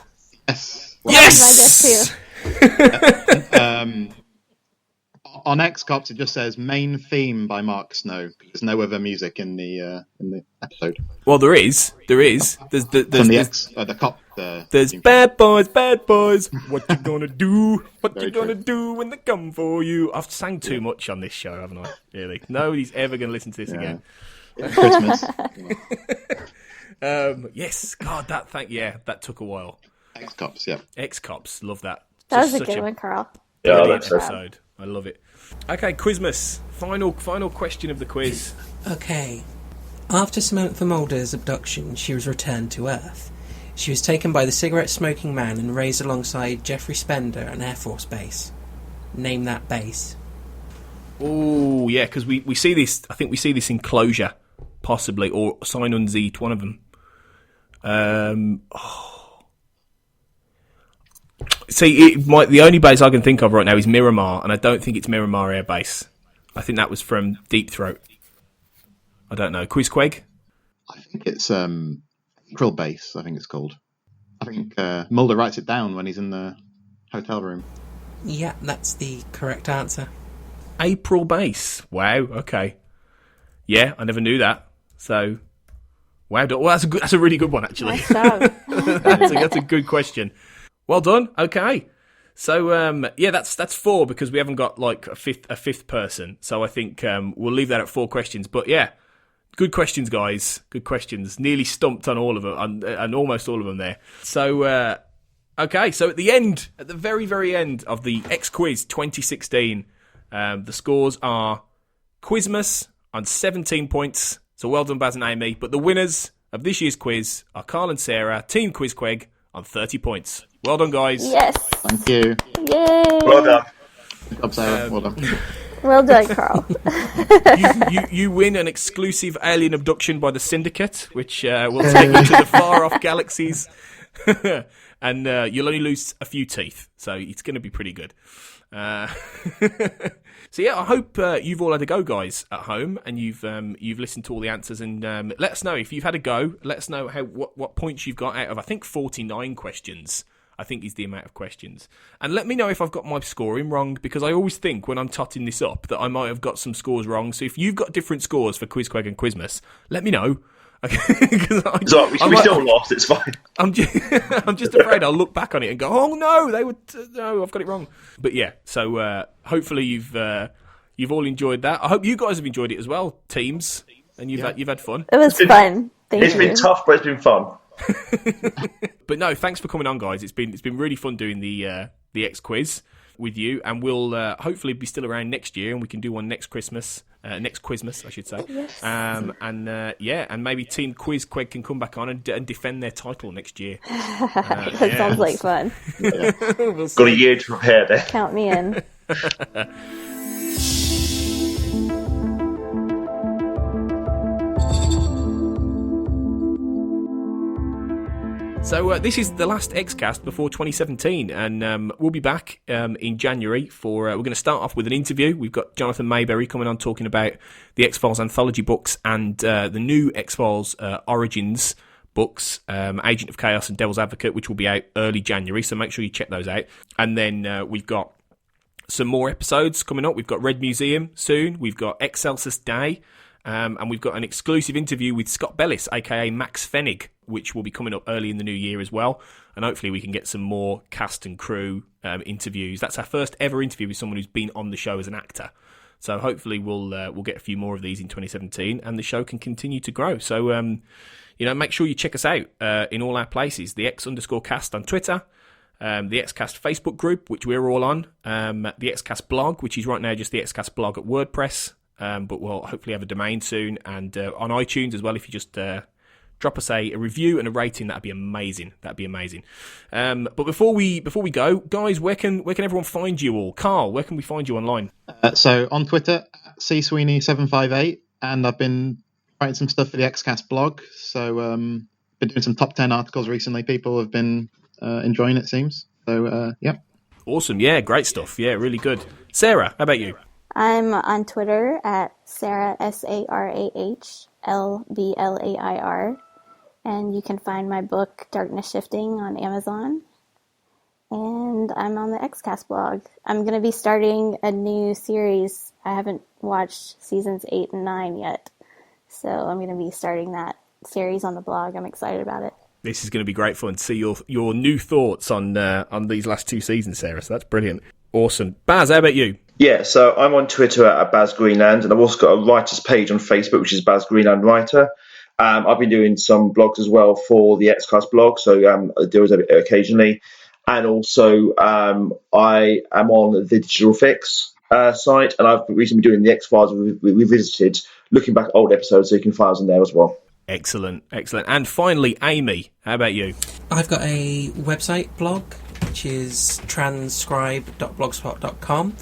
Yes. Yes. On X-Cops, it just says main theme by Mark Snow. There's no other music in the episode. Well, there is. There's From the cop. There's theme. bad boys. What you gonna do? What Very you gonna true. do when they come for you? I've sang too much on this show, haven't I? Really? Nobody's ever gonna listen to this again. Christmas. Yes. God, that took a while. X-Cops, yeah. X-Cops, love that. That was Just a such good one, Carl. Yeah, I brilliant like so. episode. I love it. Okay, Quizmas. Final question of the quiz. Okay. After Samantha Mulder's abduction, she was returned to Earth. She was taken by the cigarette-smoking man and raised alongside Jeffrey Spender at an Air Force base. Name that base. Oh, yeah, because we see this. I think we see this in Closure, possibly, or Sign Unseat, one of them. See, the only base I can think of right now is Miramar, and I don't think it's Miramar Air Base. I think that was from Deep Throat. I don't know. Quizqueg? I think it's Krill Base, I think it's called. I think Mulder writes it down when he's in the hotel room. Yeah, that's the correct answer. April Base. Wow, okay. Yeah, I never knew that. So, wow, well, that's a really good one, actually. Nice job. that's a good question. Well done. Okay. So that's 4 because we haven't got like a fifth person. So I think we'll leave that at 4 questions. But yeah, good questions, guys. Good questions. Nearly stumped on all of them and almost all of them there. So okay. So at the very very end of the X Quiz 2016, the scores are Quizmas on 17 points. So well done, Baz and Amy. But the winners of this year's quiz are Carl and Sarah, Team Quizqueg, on 30 points. Well done, guys. Yes. Thank you. Yay. Well done. Good job, Sarah. Well done. Well done, Carl. You win an exclusive alien abduction by the Syndicate, which will take you to the far-off galaxies. And you'll only lose a few teeth, so it's going to be pretty good. So yeah, I hope you've all had a go, guys, at home, and you've listened to all the answers, and let us know if you've had a go. Let us know what points you've got out of, I think, 49 questions. I think is the amount of questions. And let me know if I've got my scoring wrong, because I always think when I'm totting this up that I might have got some scores wrong. So if you've got different scores for Quizqueg and Quizmas, let me know. So we still lost. It's fine. I'm just afraid I'll look back on it and go, oh no, no, I've got it wrong. But yeah, so hopefully you've all enjoyed that. I hope you guys have enjoyed it as well, teams, and you've had fun. It was fun. Thank you. It's been tough, but it's been fun. But no, thanks for coming on, guys. It's been really fun doing the X Quiz with you, and we'll hopefully be still around next year, and we can do one next Quizmas, I should say. Yes. And maybe Team Quizqueg can come back on and defend their title next year. That sounds like fun. We'll see. Got a year to prepare there. Count me in. So this is the last Xcast before 2017, and we'll be back in January for. We're going to start off with an interview. We've got Jonathan Mayberry coming on talking about the X-Files anthology books and the new X-Files Origins books, Agent of Chaos and Devil's Advocate, which will be out early January. So make sure you check those out. And then we've got some more episodes coming up. We've got Red Museum soon. We've got Excelsis Day. And we've got an exclusive interview with Scott Bellis, aka Max Fennig, which will be coming up early in the new year as well. And hopefully we can get some more cast and crew interviews. That's our first ever interview with someone who's been on the show as an actor. So hopefully we'll get a few more of these in 2017, and the show can continue to grow. So make sure you check us out in all our places. The X_cast on Twitter. The Xcast Facebook group, which we're all on. The Xcast blog, which is right now just the Xcast blog at WordPress. but we'll hopefully have a domain soon, and on iTunes as well. If you just drop us a review and a rating, that'd be amazing. But before we go, guys, where can everyone find you all? Carl, where can we find you online? So on Twitter, csweeney758, and I've been writing some stuff for the XCast blog. So been doing some top 10 articles recently. People have been enjoying it, seems. So yeah. Awesome. Yeah, great stuff. Yeah, really good. Sarah, how about you? I'm on Twitter at Sarah, SarahLBlair, and you can find my book Darkness Shifting on Amazon. And I'm on the XCast blog. I'm going to be starting a new series. I haven't watched seasons 8 and 9 yet, so I'm going to be starting that series on the blog. I'm excited about it. This is going to be great fun to see your new thoughts on these last 2 seasons, Sarah. So that's brilliant. Awesome. Baz, how about you? Yeah, so I'm on Twitter at Baz Greenland, and I've also got a writer's page on Facebook, which is Baz Greenland Writer. I've been doing some blogs as well for the XCast blog, so I do it occasionally. And also, I am on the Digital Fix site, and I've recently been doing the X-Files Revisited, looking back at old episodes, so you can find us in there as well. Excellent. And finally, Amy, how about you? I've got a website blog, which is transcribe.blogspot.com.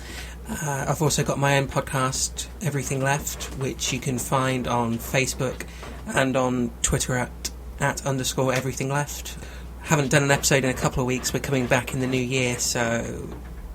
I've also got my own podcast, Everything Left, which you can find on Facebook and on Twitter at @_Everything Left. Haven't done an episode in a couple of weeks. We're coming back in the new year, so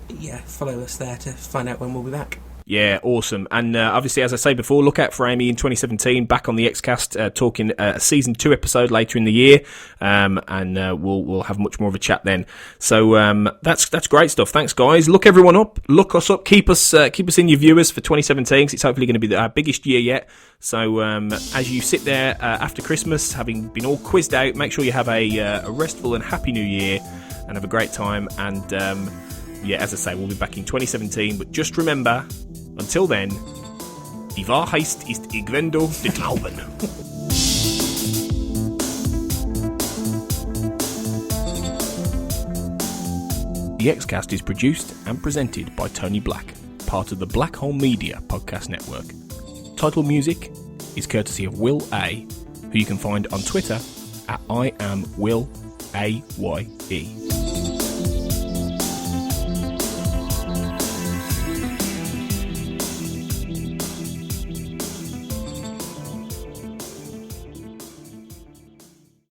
yeah, follow us there to find out when we'll be back. Yeah, awesome. And obviously, as I say before, look out for Amy in 2017 back on the XCast, talking a season 2 episode later in the year, and we'll have much more of a chat then. So that's great stuff. Thanks, guys. Look everyone up. Look us up. Keep us in your viewers for 2017. 'Cause it's hopefully going to be our biggest year yet. So as you sit there after Christmas, having been all quizzed out, make sure you have a restful and happy New Year, and have a great time. And yeah, as I say, we'll be back in 2017. But just remember, until then, die Wahrheit ist irgendwo der Glauben. The XCast is produced and presented by Tony Black, part of the Black Hole Media podcast network. Title music is courtesy of Will A, who you can find on Twitter at I am Will AYE.